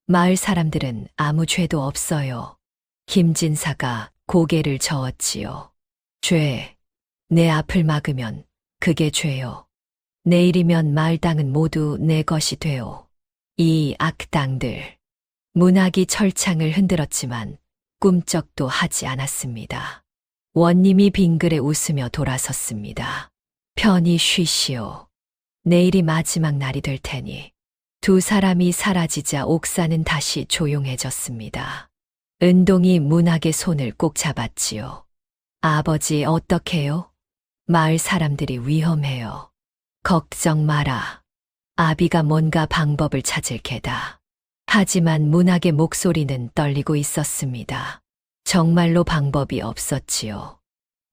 마을 사람들은 아무 죄도 없어요. 김진사가 고개를 저었지요. 죄. 내 앞을 막으면 그게 죄요. 내일이면 마을 땅은 모두 내 것이 되오. 이 악당들. 문학이 철창을 흔들었지만 꿈쩍도 하지 않았습니다. 원님이 빙그레 웃으며 돌아섰습니다. 편히 쉬시오. 내일이 마지막 날이 될 테니. 두 사람이 사라지자 옥사는 다시 조용해졌습니다. 은동이 문학의 손을 꼭 잡았지요. 아버지 어떡해요? 마을 사람들이 위험해요. 걱정 마라. 아비가 뭔가 방법을 찾을 게다. 하지만 문학의 목소리는 떨리고 있었습니다. 정말로 방법이 없었지요.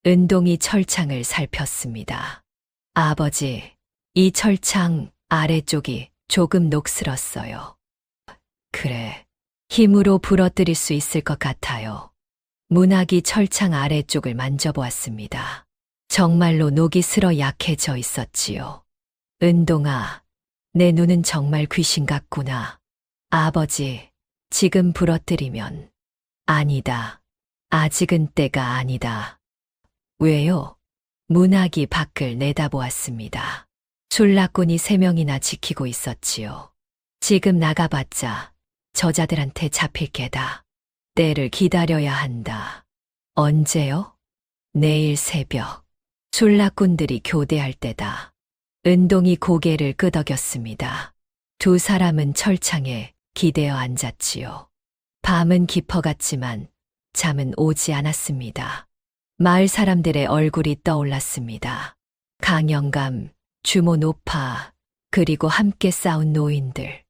은동이 철창을 살폈습니다. 아버지, 이 철창 아래쪽이 조금 녹슬었어요. 그래, 힘으로 부러뜨릴 수 있을 것 같아요. 문학이 철창 아래쪽을 만져보았습니다. 정말로 녹이 슬어 약해져 있었지요. 은동아, 내 눈은 정말 귀신 같구나. 아버지, 지금 부러뜨리면. 아니다. 아직은 때가 아니다. 왜요? 문학이 밖을 내다보았습니다. 술락군이 3명이나 지키고 있었지요. 지금 나가봤자 저자들한테 잡힐 게다. 때를 기다려야 한다. 언제요? 내일 새벽. 술락군들이 교대할 때다. 은동이 고개를 끄덕였습니다. 두 사람은 철창에 기대어 앉았지요. 밤은 깊어갔지만 잠은 오지 않았습니다. 마을 사람들의 얼굴이 떠올랐습니다. 강영감, 주모 노파, 그리고 함께 싸운 노인들.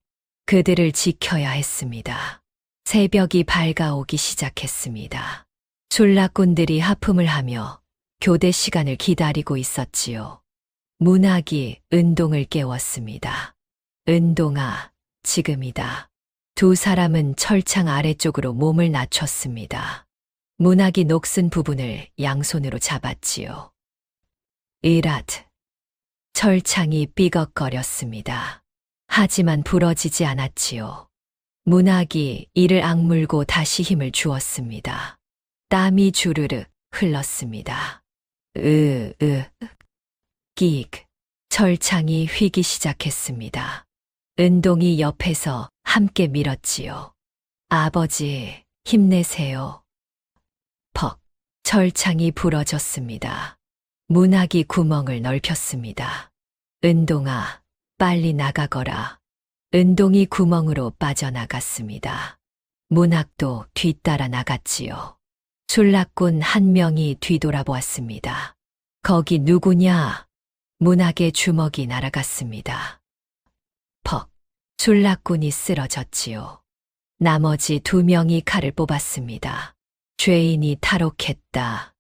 그들을 지켜야 했습니다. 새벽이 밝아오기 시작했습니다. 술락군들이 하품을 하며 교대 시간을 기다리고 있었지요. 문학이 은동을 깨웠습니다. 은동아, 지금이다. 두 사람은 철창 아래쪽으로 몸을 낮췄습니다. 문학이 녹슨 부분을 양손으로 잡았지요. 이라트. 철창이 삐걱거렸습니다. 하지만 부러지지 않았지요. 문학이 이를 악물고 다시 힘을 주었습니다. 땀이 주르륵 흘렀습니다. 끼익. 철창이 휘기 시작했습니다. 은동이 옆에서 함께 밀었지요. 아버지, 힘내세요. 퍽. 철창이 부러졌습니다. 문학이 구멍을 넓혔습니다. 은동아, 빨리 나가거라. 은동이 구멍으로 빠져나갔습니다. 문학도 뒤따라 나갔지요. 술락군 한 명이 뒤돌아보았습니다. 거기 누구냐? 문학의 주먹이 날아갔습니다. 퍽. 술락군이 쓰러졌지요. 나머지 2명이 칼을 뽑았습니다. 죄인이 탈옥했다.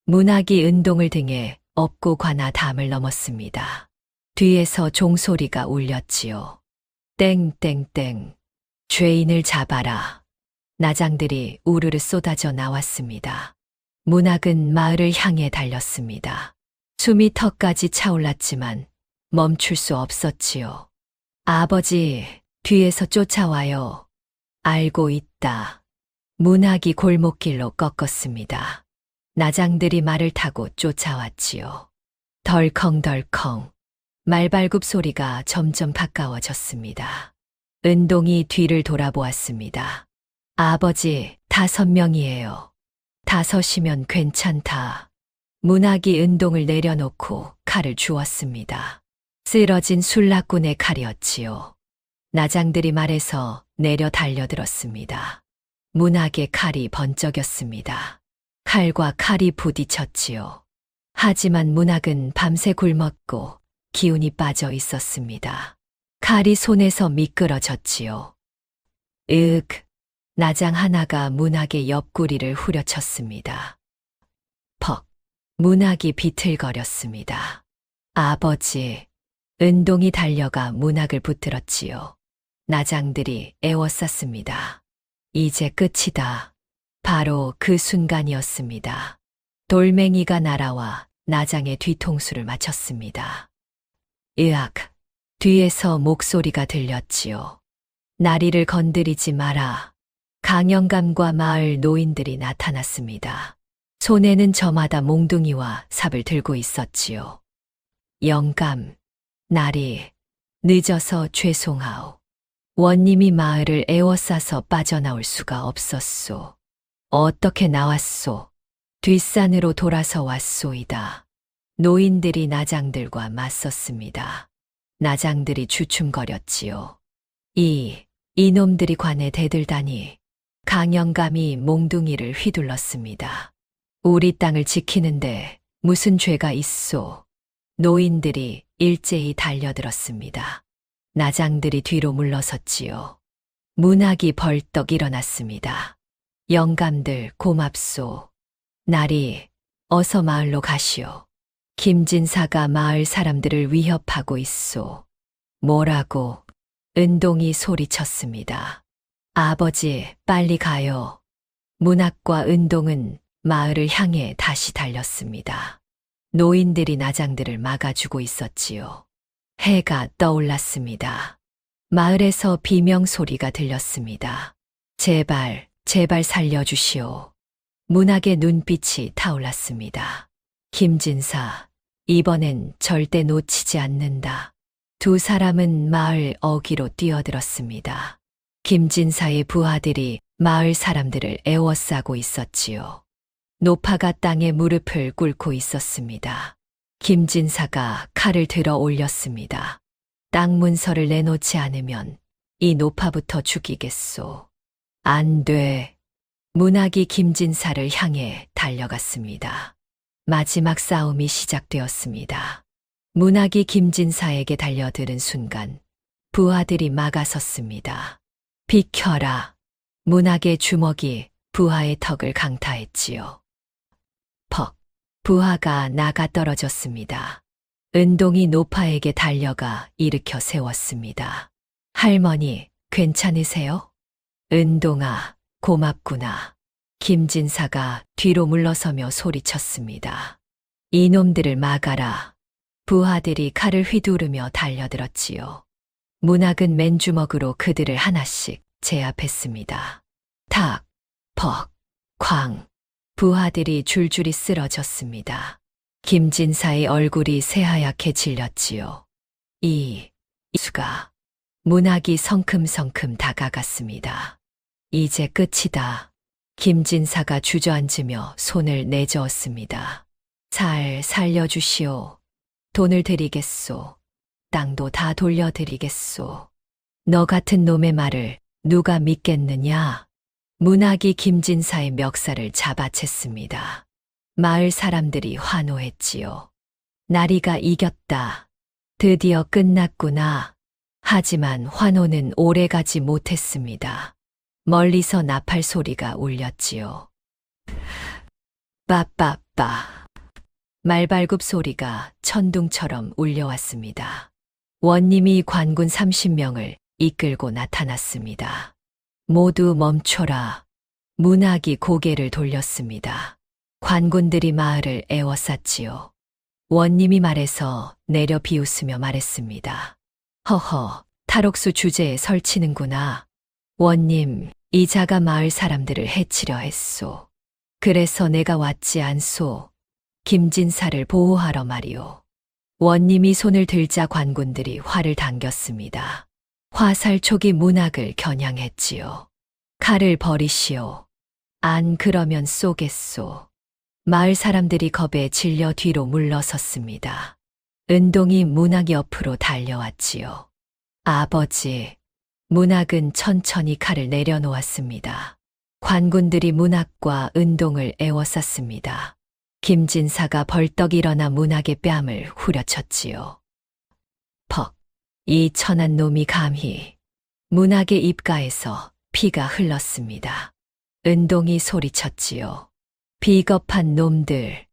문학이 은동을 등에 업고 관아 담을 넘었습니다. 뒤에서 종소리가 울렸지요. 땡땡땡. 죄인을 잡아라. 나장들이 우르르 쏟아져 나왔습니다. 문학은 마을을 향해 달렸습니다. 숨이 턱까지 차올랐지만 멈출 수 없었지요. 아버지, 뒤에서 쫓아와요. 알고 있다. 문학이 골목길로 꺾었습니다. 나장들이 말을 타고 쫓아왔지요. 덜컹덜컹. 말발굽 소리가 점점 가까워졌습니다. 은동이 뒤를 돌아보았습니다. 아버지, 5명이에요. 5이면 괜찮다. 문학이 은동을 내려놓고 칼을 주었습니다. 쓰러진 술락군의 칼이었지요. 나장들이 말해서 내려 달려들었습니다. 문학의 칼이 번쩍였습니다. 칼과 칼이 부딪혔지요. 하지만 문학은 밤새 굶었고 기운이 빠져 있었습니다. 칼이 손에서 미끄러졌지요. 나장 하나가 문학의 옆구리를 후려쳤습니다. 퍽. 문학이 비틀거렸습니다. 아버지. 은동이 달려가 문학을 붙들었지요. 나장들이 애워쌌습니다. 이제 끝이다. 바로 그 순간이었습니다. 돌멩이가 날아와 나장의 뒤통수를 맞췄습니다. 뒤에서 목소리가 들렸지요. 나리를 건드리지 마라. 강영감과 마을 노인들이 나타났습니다. 손에는 저마다 몽둥이와 삽을 들고 있었지요. 영감, 나리, 늦어서 죄송하오. 원님이 마을을 에워싸서 빠져나올 수가 없었소. 어떻게 나왔소? 뒷산으로 돌아서 왔소이다. 노인들이 나장들과 맞섰습니다. 나장들이 주춤거렸지요. 이놈들이 관에 대들다니. 강영감이 몽둥이를 휘둘렀습니다. 우리 땅을 지키는데 무슨 죄가 있소? 노인들이 일제히 달려들었습니다. 나장들이 뒤로 물러섰지요. 문학이 벌떡 일어났습니다. 영감들 고맙소. 나리, 어서 마을로 가시오. 김진사가 마을 사람들을 위협하고 있소. 뭐라고? 은동이 소리쳤습니다. 아버지, 빨리 가요. 문학과 은동은 마을을 향해 다시 달렸습니다. 노인들이 나장들을 막아주고 있었지요. 해가 떠올랐습니다. 마을에서 비명 소리가 들렸습니다. 제발, 제발 살려주시오. 문학의 눈빛이 타올랐습니다. 김진사, 이번엔 절대 놓치지 않는다. 두 사람은 마을 어귀로 뛰어들었습니다. 김진사의 부하들이 마을 사람들을 에워싸고 있었지요. 노파가 땅에 무릎을 꿇고 있었습니다. 김진사가 칼을 들어 올렸습니다. 땅 문서를 내놓지 않으면 이 노파부터 죽이겠소. 안 돼. 문학이 김진사를 향해 달려갔습니다. 마지막 싸움이 시작되었습니다. 문학이 김진사에게 달려드는 순간 부하들이 막아섰습니다. 비켜라. 문학의 주먹이 부하의 턱을 강타했지요. 퍽. 부하가 나가 떨어졌습니다. 은동이 노파에게 달려가 일으켜 세웠습니다. 할머니, 괜찮으세요? 은동아, 고맙구나. 김진사가 뒤로 물러서며 소리쳤습니다. 이놈들을 막아라. 부하들이 칼을 휘두르며 달려들었지요. 문학은 맨주먹으로 그들을 하나씩 제압했습니다. 탁, 퍽, 쾅. 부하들이 줄줄이 쓰러졌습니다. 김진사의 얼굴이 새하얗게 질렸지요. 이수가. 문학이 성큼성큼 다가갔습니다. 이제 끝이다. 김진사가 주저앉으며 손을 내저었습니다. 살려주시오. 돈을 드리겠소. 땅도 다 돌려드리겠소. 너 같은 놈의 말을 누가 믿겠느냐? 문학이 김진사의 멱살을 잡아챘습니다. 마을 사람들이 환호했지요. 나리가 이겼다. 드디어 끝났구나. 하지만 환호는 오래가지 못했습니다. 멀리서 나팔 소리가 울렸지요. 빠빠빠. 말발굽 소리가 천둥처럼 울려왔습니다. 원님이 관군 30명을 이끌고 나타났습니다. 모두 멈춰라. 문학이 고개를 돌렸습니다. 관군들이 마을을 에워쌌지요. 원님이 말해서 내려 비웃으며 말했습니다. 허허, 탈옥수 주제에 설치는구나. 원님, 이 자가 마을 사람들을 해치려 했소. 그래서 내가 왔지 않소. 김진사를 보호하러 말이오. 원님이 손을 들자 관군들이 활을 당겼습니다. 화살촉이 문학을 겨냥했지요. 칼을 버리시오. 안 그러면 쏘겠소. 마을 사람들이 겁에 질려 뒤로 물러섰습니다. 은동이 문학 옆으로 달려왔지요. 아버지, 문학은 천천히 칼을 내려놓았습니다. 관군들이 문학과 은동을 에워쌌습니다. 김진사가 벌떡 일어나 문학의 뺨을 후려쳤지요. 퍽, 이 천한 놈이 감히. 문학의 입가에서 피가 흘렀습니다. 은동이 소리쳤지요. 비겁한 놈들.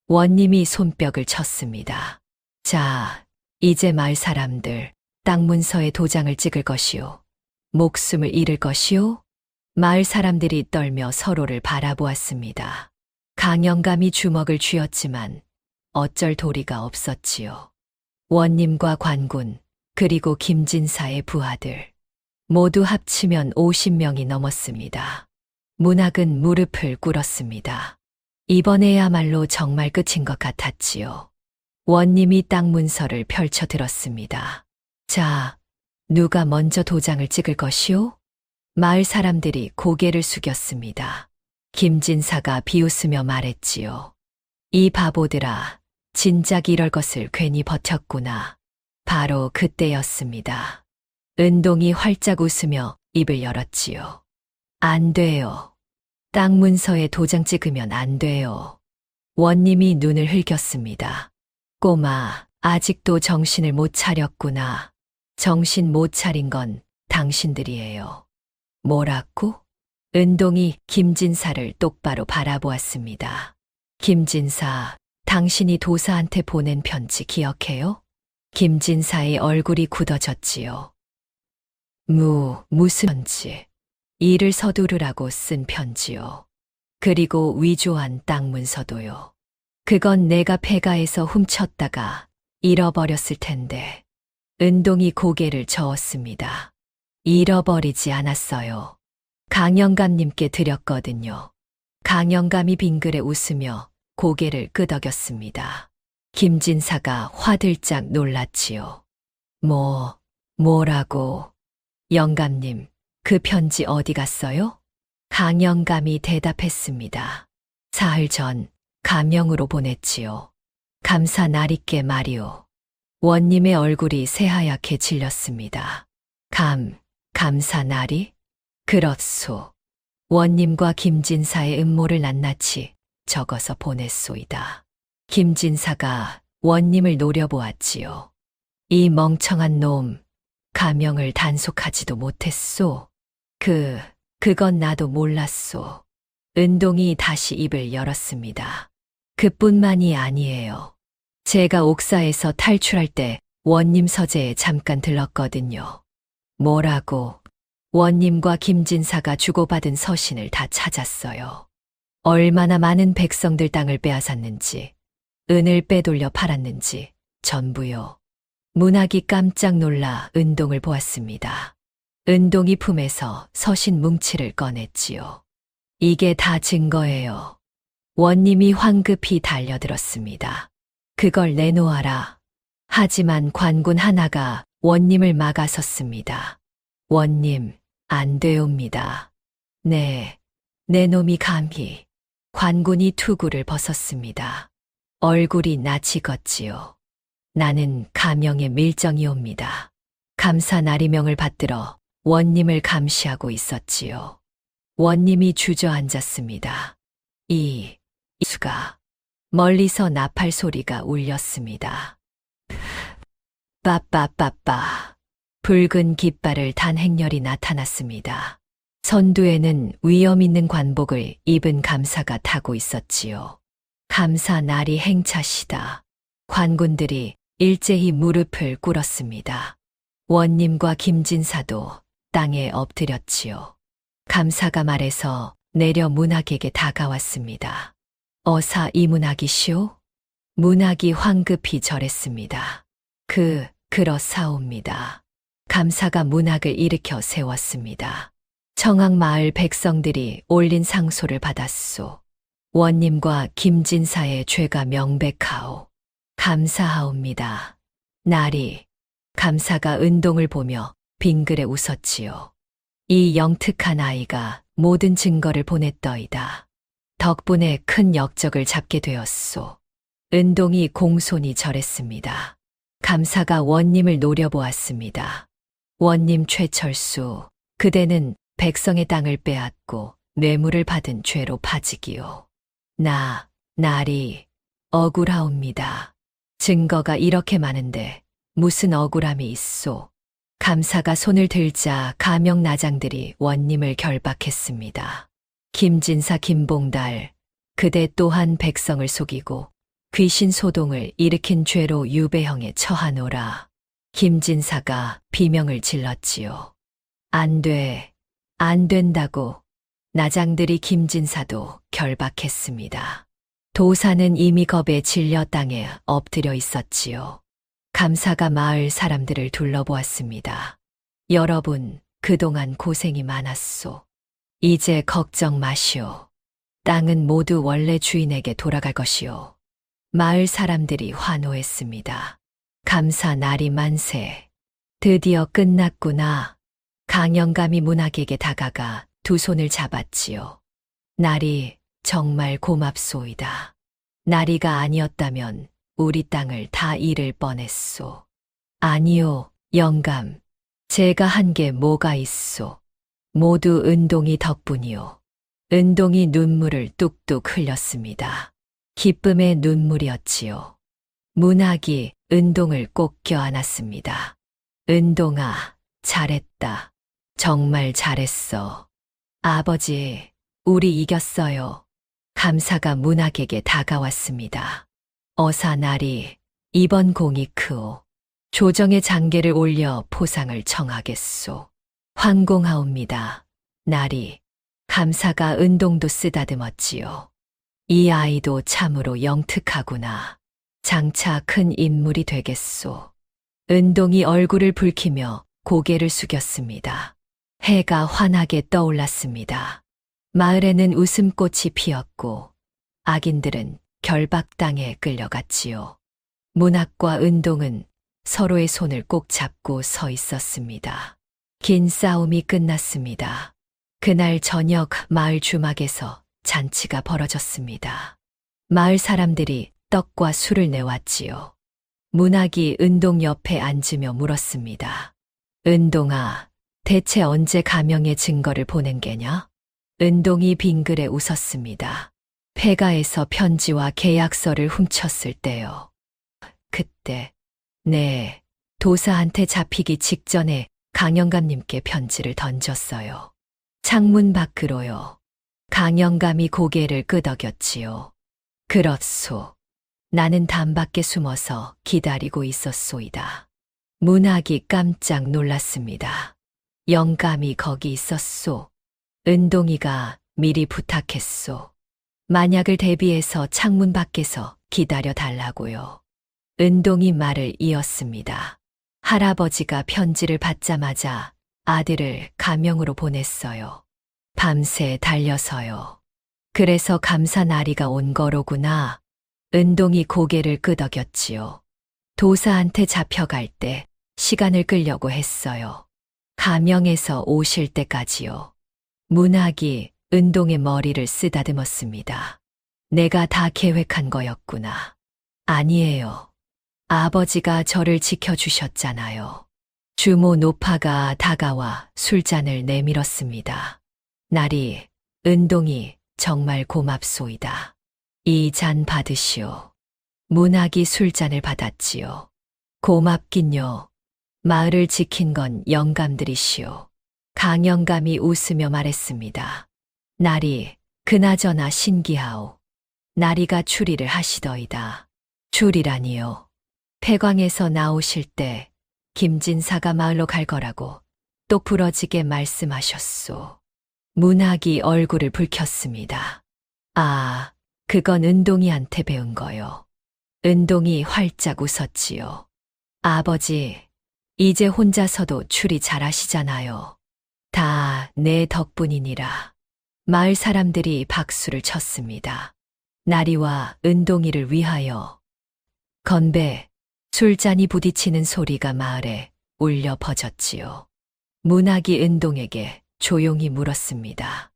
원님이 손뼉을 쳤습니다. 자, 이제 마을 사람들, 땅 문서에 도장을 찍을 것이오. 목숨을 잃을 것이오? 마을 사람들이 떨며 서로를 바라보았습니다. 강영감이 주먹을 쥐었지만 어쩔 도리가 없었지요. 원님과 관군, 그리고 김진사의 부하들. 모두 합치면 50명이 넘었습니다. 문학은 무릎을 꿇었습니다. 이번에야말로 정말 끝인 것 같았지요. 원님이 땅 문서를 펼쳐 들었습니다. 자, 누가 먼저 도장을 찍을 것이오? 마을 사람들이 고개를 숙였습니다. 김진사가 비웃으며 말했지요. 이 바보들아, 진작 이럴 것을 괜히 버텼구나. 바로 그때였습니다. 은동이 활짝 웃으며 입을 열었지요. 안 돼요. 땅 문서에 도장 찍으면 안 돼요. 원님이 눈을 흘겼습니다. 꼬마, 아직도 정신을 못 차렸구나. 정신 못 차린 건 당신들이에요. 뭐라고? 은동이 김진사를 똑바로 바라보았습니다. 김진사, 당신이 도사한테 보낸 편지 기억해요? 김진사의 얼굴이 굳어졌지요. 무슨 편지? 일을 서두르라고 쓴 편지요. 그리고 위조한 땅 문서도요. 그건 내가 폐가에서 훔쳤다가 잃어버렸을 텐데. 은동이 고개를 저었습니다. 잃어버리지 않았어요. 강영감님께 드렸거든요. 강영감이 빙그레 웃으며 고개를 끄덕였습니다. 김진사가 화들짝 놀랐지요. 뭐라고? 영감님, 그 편지 어디 갔어요? 강영감이 대답했습니다. 사흘 전 감영으로 보냈지요. 감사 날있게 말이오. 원님의 얼굴이 새하얗게 질렸습니다. 감사 날이? 그렇소. 원님과 김진사의 음모를 낱낱이 적어서 보냈소이다. 김진사가 원님을 노려보았지요. 이 멍청한 놈, 감영을 단속하지도 못했소. 그건 나도 몰랐소. 은동이 다시 입을 열었습니다. 그뿐만이 아니에요. 제가 옥사에서 탈출할 때 원님 서재에 잠깐 들렀거든요. 뭐라고? 원님과 김진사가 주고받은 서신을 다 찾았어요. 얼마나 많은 백성들 땅을 빼앗았는지, 은을 빼돌려 팔았는지 전부요. 문학이 깜짝 놀라 은동을 보았습니다. 은동이 품에서 서신 뭉치를 꺼냈지요. 이게 다 증거예요. 원님이 황급히 달려들었습니다. 그걸 내놓아라. 하지만 관군 하나가 원님을 막아섰습니다. 원님, 안 되옵니다. 네, 내 놈이 감히. 관군이 투구를 벗었습니다. 얼굴이 낯이 걷지요. 나는 감영의 밀정이옵니다. 감사 나리명을 받들어 원님을 감시하고 있었지요. 원님이 주저앉았습니다. 이수가 멀리서 나팔 소리가 울렸습니다. 빠빠빠빠. 붉은 깃발을 단 행렬이 나타났습니다. 선두에는 위험 있는 관복을 입은 감사가 타고 있었지요. 감사 날이 행차시다. 관군들이 일제히 무릎을 꿇었습니다. 원님과 김진사도 땅에 엎드렸지요. 감사가 말해서 내려 문학에게 다가왔습니다. 어사 이 문학이시오? 문학이 황급히 절했습니다. 그렇사옵니다. 감사가 문학을 일으켜 세웠습니다. 청학마을 백성들이 올린 상소를 받았소. 원님과 김진사의 죄가 명백하오. 감사하옵니다. 나리. 감사가 은동을 보며 빙그레 웃었지요. 이 영특한 아이가 모든 증거를 보냈더이다. 덕분에 큰 역적을 잡게 되었소. 은동이 공손히 절했습니다. 감사가 원님을 노려보았습니다. 원님 최철수, 그대는 백성의 땅을 빼앗고 뇌물을 받은 죄로 파지기요. 나리, 억울하옵니다. 증거가 이렇게 많은데 무슨 억울함이 있소. 감사가 손을 들자 가명 나장들이 원님을 결박했습니다. 김진사 김봉달, 그대 또한 백성을 속이고 귀신 소동을 일으킨 죄로 유배형에 처하노라. 김진사가 비명을 질렀지요. 안 된다고. 나장들이 김진사도 결박했습니다. 도사는 이미 겁에 질려 땅에 엎드려 있었지요. 감사가 마을 사람들을 둘러보았습니다. 여러분, 그동안 고생이 많았소. 이제 걱정 마시오. 땅은 모두 원래 주인에게 돌아갈 것이오. 마을 사람들이 환호했습니다. 감사 날이 만세. 드디어 끝났구나. 강영감이 문학에게 다가가 두 손을 잡았지요. 날이 정말 고맙소이다. 나리가 아니었다면 우리 땅을 다 잃을 뻔했소. 아니요, 영감. 제가 한 게 뭐가 있소. 모두 은동이 덕분이요. 은동이 눈물을 뚝뚝 흘렸습니다. 기쁨의 눈물이었지요. 문학이 은동을 꼭 껴안았습니다. 은동아, 잘했다. 정말 잘했어. 아버지, 우리 이겼어요. 감사가 문학에게 다가왔습니다. 어사 나리, 이번 공이 크오. 조정의 장계를 올려 포상을 청하겠소. 황공하옵니다. 나리, 감사가 은동도 쓰다듬었지요. 이 아이도 참으로 영특하구나. 장차 큰 인물이 되겠소. 은동이 얼굴을 붉히며 고개를 숙였습니다. 해가 환하게 떠올랐습니다. 마을에는 웃음꽃이 피었고 악인들은 결박당에 끌려갔지요. 문학과 은동은 서로의 손을 꼭 잡고 서 있었습니다. 긴 싸움이 끝났습니다. 그날 저녁 마을 주막에서 잔치가 벌어졌습니다. 마을 사람들이 떡과 술을 내왔지요. 문학이 은동 옆에 앉으며 물었습니다. 은동아, 대체 언제 가명의 증거를 보낸 게냐? 은동이 빙그레 웃었습니다. 폐가에서 편지와 계약서를 훔쳤을 때요. 그때, 네, 도사한테 잡히기 직전에 강영감님께 편지를 던졌어요. 창문 밖으로요. 강영감이 고개를 끄덕였지요. 그렇소. 나는 담밖에 숨어서 기다리고 있었소이다. 문학이 깜짝 놀랐습니다. 영감이 거기 있었소. 은동이가 미리 부탁했소. 만약을 대비해서 창문 밖에서 기다려 달라고요. 은동이 말을 이었습니다. 할아버지가 편지를 받자마자 아들을 가명으로 보냈어요. 밤새 달려서요. 그래서 감사 나리가 온 거로구나. 은동이 고개를 끄덕였지요. 도사한테 잡혀갈 때 시간을 끌려고 했어요. 가명에서 오실 때까지요. 문학이 은동의 머리를 쓰다듬었습니다. 내가 다 계획한 거였구나. 아니에요. 아버지가 저를 지켜주셨잖아요. 주모 노파가 다가와 술잔을 내밀었습니다. 나리, 은동이 정말 고맙소이다. 이 잔 받으시오. 문학이 술잔을 받았지요. 고맙긴요. 마을을 지킨 건 영감들이시오. 강영감이 웃으며 말했습니다. 나리, 그나저나 신기하오. 나리가 추리를 하시더이다. 추리라니요. 폐광에서 나오실 때 김진사가 마을로 갈 거라고 똑 부러지게 말씀하셨소. 문학이 얼굴을 붉혔습니다. 아, 그건 은동이한테 배운 거요. 은동이 활짝 웃었지요. 아버지, 이제 혼자서도 추리 잘하시잖아요. 다 내 덕분이니라. 마을 사람들이 박수를 쳤습니다. 나리와 은동이를 위하여. 건배, 술잔이 부딪히는 소리가 마을에 울려 퍼졌지요. 문학이 은동에게 조용히 물었습니다.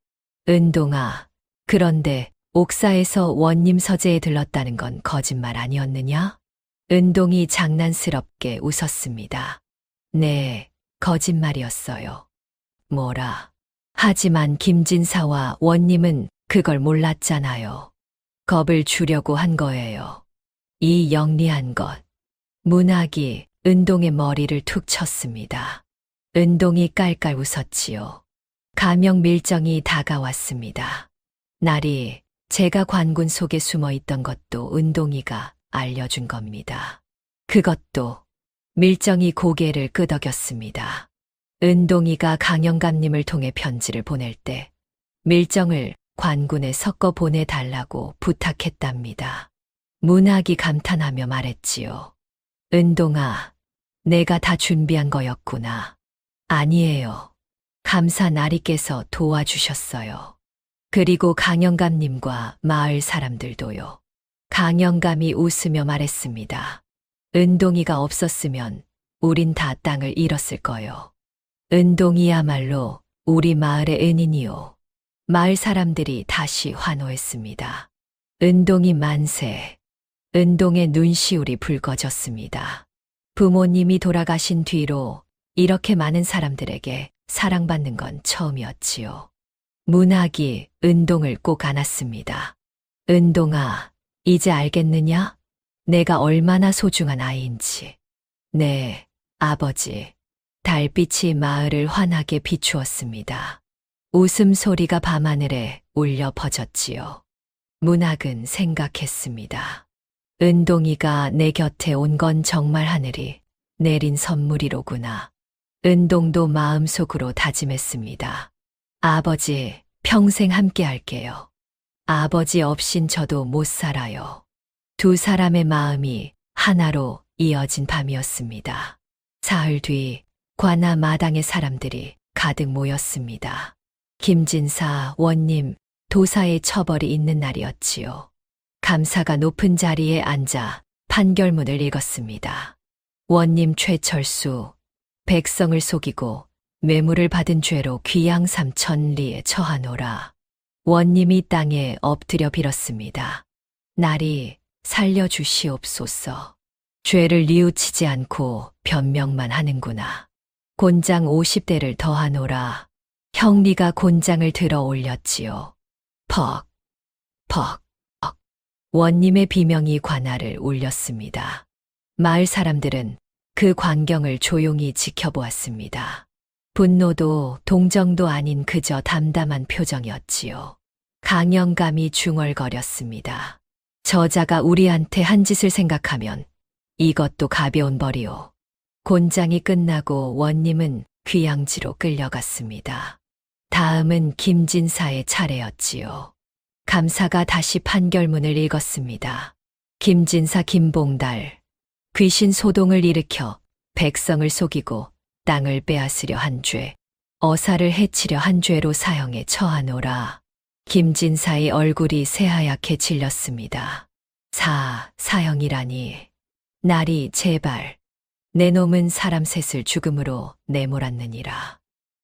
은동아, 그런데 옥사에서 원님 서재에 들렀다는 건 거짓말 아니었느냐? 은동이 장난스럽게 웃었습니다. 네, 거짓말이었어요. 뭐라. 하지만 김진사와 원님은 그걸 몰랐잖아요. 겁을 주려고 한 거예요. 이 영리한 것. 문학이 은동의 머리를 툭 쳤습니다. 은동이 깔깔 웃었지요. 가명 밀정이 다가왔습니다. 날이 제가 관군 속에 숨어 있던 것도 은동이가 알려준 겁니다. 그것도 밀정이 고개를 끄덕였습니다. 은동이가 강영감님을 통해 편지를 보낼 때 밀정을 관군에 섞어 보내달라고 부탁했답니다. 문학이 감탄하며 말했지요. 은동아, 내가 다 준비한 거였구나. 아니에요. 감사 나리께서 도와주셨어요. 그리고 강영감님과 마을 사람들도요. 강영감이 웃으며 말했습니다. 은동이가 없었으면 우린 다 땅을 잃었을 거요. 은동이야말로 우리 마을의 은인이요. 마을 사람들이 다시 환호했습니다. 은동이 만세. 은동의 눈시울이 붉어졌습니다. 부모님이 돌아가신 뒤로 이렇게 많은 사람들에게 사랑받는 건 처음이었지요. 문학이 은동을 꼭 안았습니다. 은동아, 이제 알겠느냐? 내가 얼마나 소중한 아이인지. 네, 아버지. 달빛이 마을을 환하게 비추었습니다. 웃음소리가 밤하늘에 울려 퍼졌지요. 문학은 생각했습니다. 은동이가 내 곁에 온 건 정말 하늘이 내린 선물이로구나. 은동도 마음속으로 다짐했습니다. 아버지, 평생 함께 할게요. 아버지 없인 저도 못 살아요. 두 사람의 마음이 하나로 이어진 밤이었습니다. 사흘 뒤 관아 마당의 사람들이 가득 모였습니다. 김진사, 원님, 도사의 처벌이 있는 날이었지요. 감사가 높은 자리에 앉아 판결문을 읽었습니다. 원님 최철수, 백성을 속이고 뇌물을 받은 죄로 귀양 3천리에 처하노라. 원님이 땅에 엎드려 빌었습니다. 나리 살려주시옵소서. 죄를 뉘우치지 않고 변명만 하는구나. 곤장 50대를 더하노라. 형리가 곤장을 들어 올렸지요. 퍽, 퍽, 퍽. 원님의 비명이 관아를 울렸습니다. 마을 사람들은 그 광경을 조용히 지켜보았습니다. 분노도 동정도 아닌 그저 담담한 표정이었지요. 강영감이 중얼거렸습니다. 저자가 우리한테 한 짓을 생각하면 이것도 가벼운 벌이요. 곤장이 끝나고 원님은 귀양지로 끌려갔습니다. 다음은 김진사의 차례였지요. 감사가 다시 판결문을 읽었습니다. 김진사 김봉달, 귀신 소동을 일으켜 백성을 속이고 땅을 빼앗으려 한 죄, 어사를 해치려 한 죄로 사형에 처하노라. 김진사의 얼굴이 새하얗게 질렸습니다. 사형이라니. 나리 제발. 내 놈은 사람 셋을 죽음으로 내몰았느니라.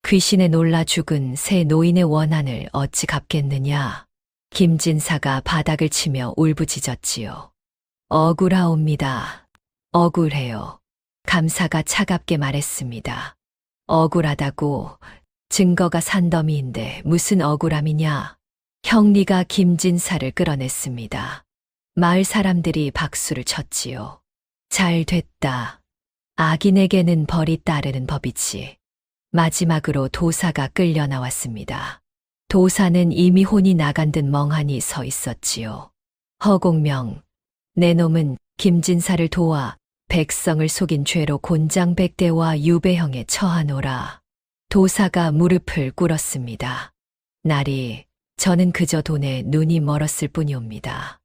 귀신에 놀라 죽은 새 노인의 원한을 어찌 갚겠느냐. 김진사가 바닥을 치며 울부짖었지요. 억울하옵니다. 억울해요. 감사가 차갑게 말했습니다. 억울하다고. 증거가 산더미인데 무슨 억울함이냐. 형리가 김진사를 끌어냈습니다. 마을 사람들이 박수를 쳤지요. 잘 됐다. 악인에게는 벌이 따르는 법이지. 마지막으로 도사가 끌려 나왔습니다. 도사는 이미 혼이 나간 듯 멍하니 서 있었지요. 허공명, 내 놈은 김진사를 도와 백성을 속인 죄로 곤장백대와 유배형에 처하노라. 도사가 무릎을 꿇었습니다. 나리, 저는 그저 돈에 눈이 멀었을 뿐이옵니다.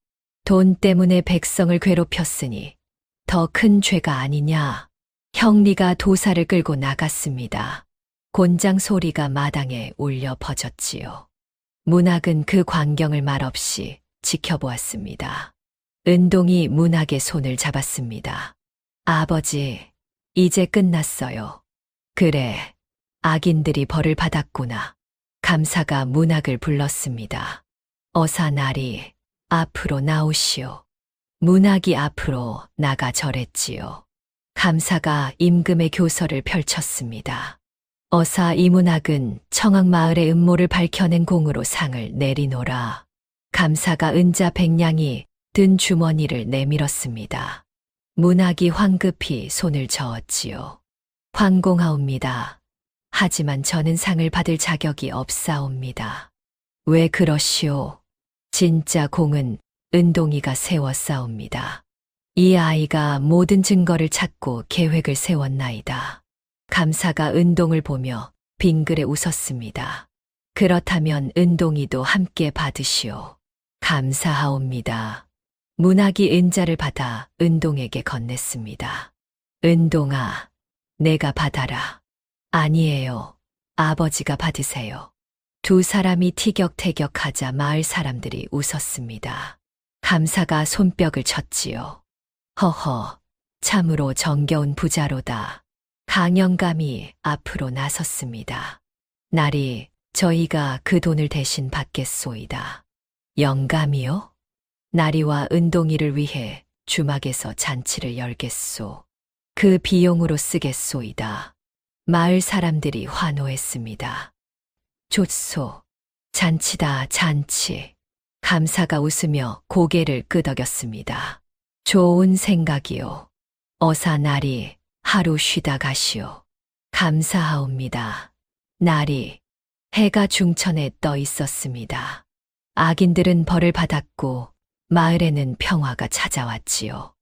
돈 때문에 백성을 괴롭혔으니 더 큰 죄가 아니냐. 형리가 도사를 끌고 나갔습니다. 곤장 소리가 마당에 울려 퍼졌지요. 문학은 그 광경을 말없이 지켜보았습니다. 은동이 문학의 손을 잡았습니다. 아버지, 이제 끝났어요. 그래, 악인들이 벌을 받았구나. 감사가 문학을 불렀습니다. 어사 나리, 앞으로 나오시오. 문학이 앞으로 나가 절했지요. 감사가 임금의 교서를 펼쳤습니다. 어사 이문학은 청학마을의 음모를 밝혀낸 공으로 상을 내리노라. 감사가 은자 100냥이 든 주머니를 내밀었습니다. 문학이 황급히 손을 저었지요. 황공하옵니다. 하지만 저는 상을 받을 자격이 없사옵니다. 왜 그러시오? 진짜 공은 은동이가 세웠사옵니다. 이 아이가 모든 증거를 찾고 계획을 세웠나이다. 감사가 은동을 보며 빙그레 웃었습니다. 그렇다면 은동이도 함께 받으시오. 감사하옵니다. 문학이 은자를 받아 은동에게 건넸습니다. 은동아, 내가 받아라. 아니에요. 아버지가 받으세요. 두 사람이 티격태격하자 마을 사람들이 웃었습니다. 감사가 손뼉을 쳤지요. 허허, 참으로 정겨운 부자로다. 강영감이 앞으로 나섰습니다. 날이 저희가 그 돈을 대신 받겠소이다. 영감이요? 나리와 은동이를 위해 주막에서 잔치를 열겠소. 그 비용으로 쓰겠소이다. 마을 사람들이 환호했습니다. 좋소. 잔치다, 잔치. 감사가 웃으며 고개를 끄덕였습니다. 좋은 생각이요. 어사 나리 하루 쉬다 가시오. 감사하옵니다. 나리. 해가 중천에 떠 있었습니다. 악인들은 벌을 받았고 마을에는 평화가 찾아왔지요.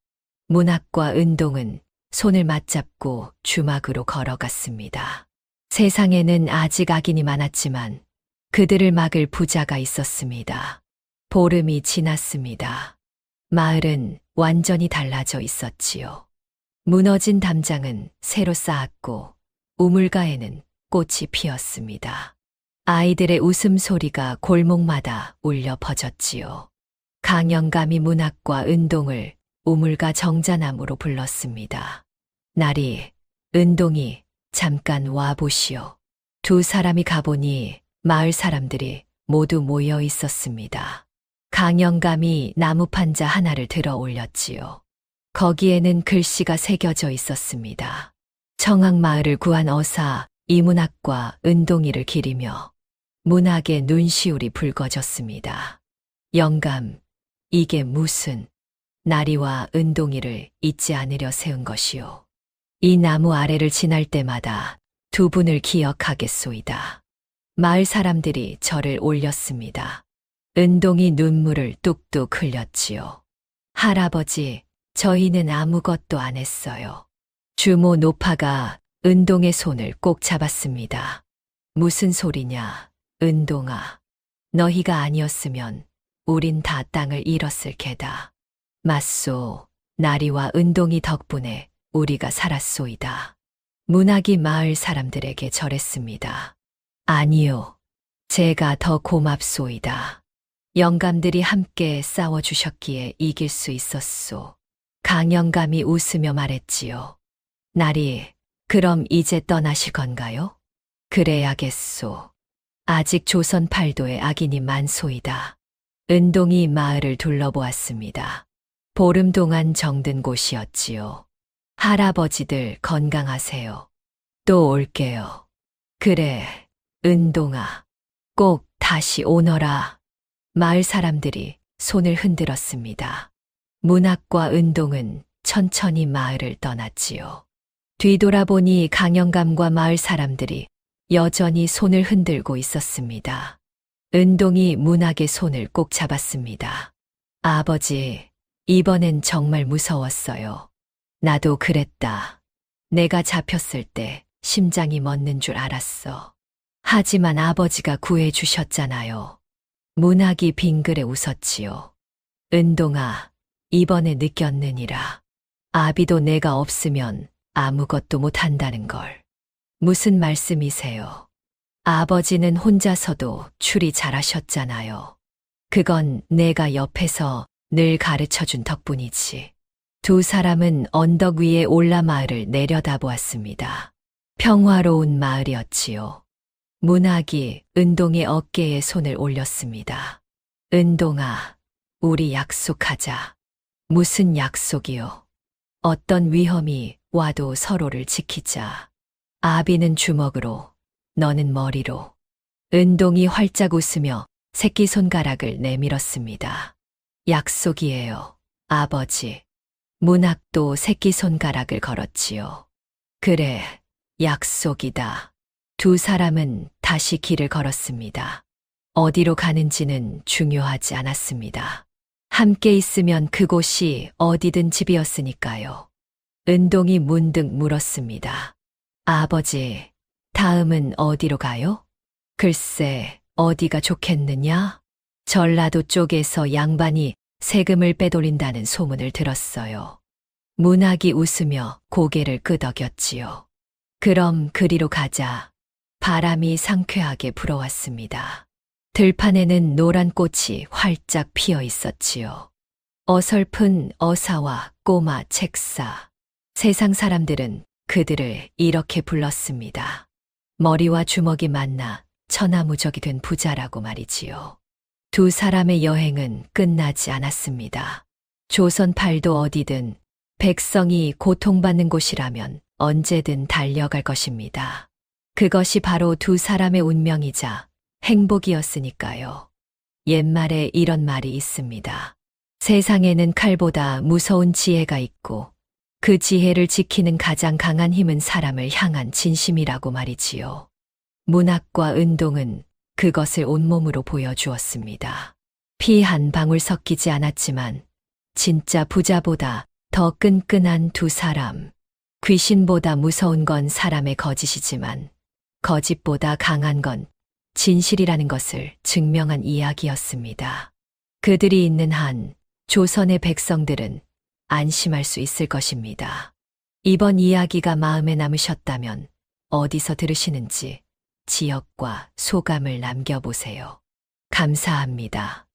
문학과 은동은 손을 맞잡고 주막으로 걸어갔습니다. 세상에는 아직 악인이 많았지만 그들을 막을 부자가 있었습니다. 보름이 지났습니다. 마을은 완전히 달라져 있었지요. 무너진 담장은 새로 쌓았고 우물가에는 꽃이 피었습니다. 아이들의 웃음소리가 골목마다 울려 퍼졌지요. 강영감이 문학과 은동을 우물가 정자나무로 불렀습니다. 나리, 은동이 잠깐 와보시오. 두 사람이 가보니 마을 사람들이 모두 모여 있었습니다. 강영감이 나무판자 하나를 들어 올렸지요. 거기에는 글씨가 새겨져 있었습니다. 청학마을을 구한 어사 이문학과 은동이를 기리며 문학의 눈시울이 붉어졌습니다. 영감, 이게 무슨 나리와 은동이를 잊지 않으려 세운 것이오. 이 나무 아래를 지날 때마다 두 분을 기억하겠소이다. 마을 사람들이 절을 올렸습니다. 은동이 눈물을 뚝뚝 흘렸지요. 할아버지, 저희는 아무것도 안 했어요. 주모 노파가 은동의 손을 꼭 잡았습니다. 무슨 소리냐, 은동아. 너희가 아니었으면 우린 다 땅을 잃었을 게다. 맞소, 나리와 은동이 덕분에 우리가 살았소이다. 문학이 마을 사람들에게 절했습니다. 아니요, 제가 더 고맙소이다. 영감들이 함께 싸워주셨기에 이길 수 있었소. 강영감이 웃으며 말했지요. 나리, 그럼 이제 떠나실 건가요? 그래야겠소. 아직 조선 팔도에 악인이 많소이다. 은동이 마을을 둘러보았습니다. 보름 동안 정든 곳이었지요. 할아버지들 건강하세요. 또 올게요. 그래, 은동아. 꼭 다시 오너라. 마을 사람들이 손을 흔들었습니다. 문학과 은동은 천천히 마을을 떠났지요. 뒤돌아보니 강영감과 마을 사람들이 여전히 손을 흔들고 있었습니다. 은동이 문학의 손을 꼭 잡았습니다. 아버지, 이번엔 정말 무서웠어요. 나도 그랬다. 내가 잡혔을 때 심장이 멎는 줄 알았어. 하지만 아버지가 구해주셨잖아요. 문학이 빙그레 웃었지요. 은동아, 이번에 느꼈느니라. 아비도 내가 없으면 아무것도 못한다는 걸. 무슨 말씀이세요? 아버지는 혼자서도 추리 잘하셨잖아요. 그건 내가 옆에서 늘 가르쳐준 덕분이지. 두 사람은 언덕 위에 올라 마을을 내려다보았습니다. 평화로운 마을이었지요. 문학이 은동의 어깨에 손을 올렸습니다. 은동아, 우리 약속하자. 무슨 약속이요? 어떤 위험이 와도 서로를 지키자. 아비는 주먹으로, 너는 머리로. 은동이 활짝 웃으며 새끼손가락을 내밀었습니다. 약속이에요, 아버지. 문학도 새끼손가락을 걸었지요. 그래, 약속이다. 두 사람은 다시 길을 걸었습니다. 어디로 가는지는 중요하지 않았습니다. 함께 있으면 그곳이 어디든 집이었으니까요. 은동이 문득 물었습니다. 아버지, 다음은 어디로 가요? 글쎄, 어디가 좋겠느냐? 전라도 쪽에서 양반이 세금을 빼돌린다는 소문을 들었어요. 문학이 웃으며 고개를 끄덕였지요. 그럼 그리로 가자. 바람이 상쾌하게 불어왔습니다. 들판에는 노란 꽃이 활짝 피어 있었지요. 어설픈 어사와 꼬마 책사. 세상 사람들은 그들을 이렇게 불렀습니다. 머리와 주먹이 만나 천하무적이 된 부자라고 말이지요. 두 사람의 여행은 끝나지 않았습니다. 조선 팔도 어디든 백성이 고통받는 곳이라면 언제든 달려갈 것입니다. 그것이 바로 두 사람의 운명이자 행복이었으니까요. 옛말에 이런 말이 있습니다. 세상에는 칼보다 무서운 지혜가 있고 그 지혜를 지키는 가장 강한 힘은 사람을 향한 진심이라고 말이지요. 문학과 은동은 그것을 온몸으로 보여주었습니다. 피 한 방울 섞이지 않았지만 진짜 부자보다 더 끈끈한 두 사람. 귀신보다 무서운 건 사람의 거짓이지만 거짓보다 강한 건 진실이라는 것을 증명한 이야기였습니다. 그들이 있는 한 조선의 백성들은 안심할 수 있을 것입니다. 이번 이야기가 마음에 남으셨다면 어디서 들으시는지 지역과 소감을 남겨보세요. 감사합니다.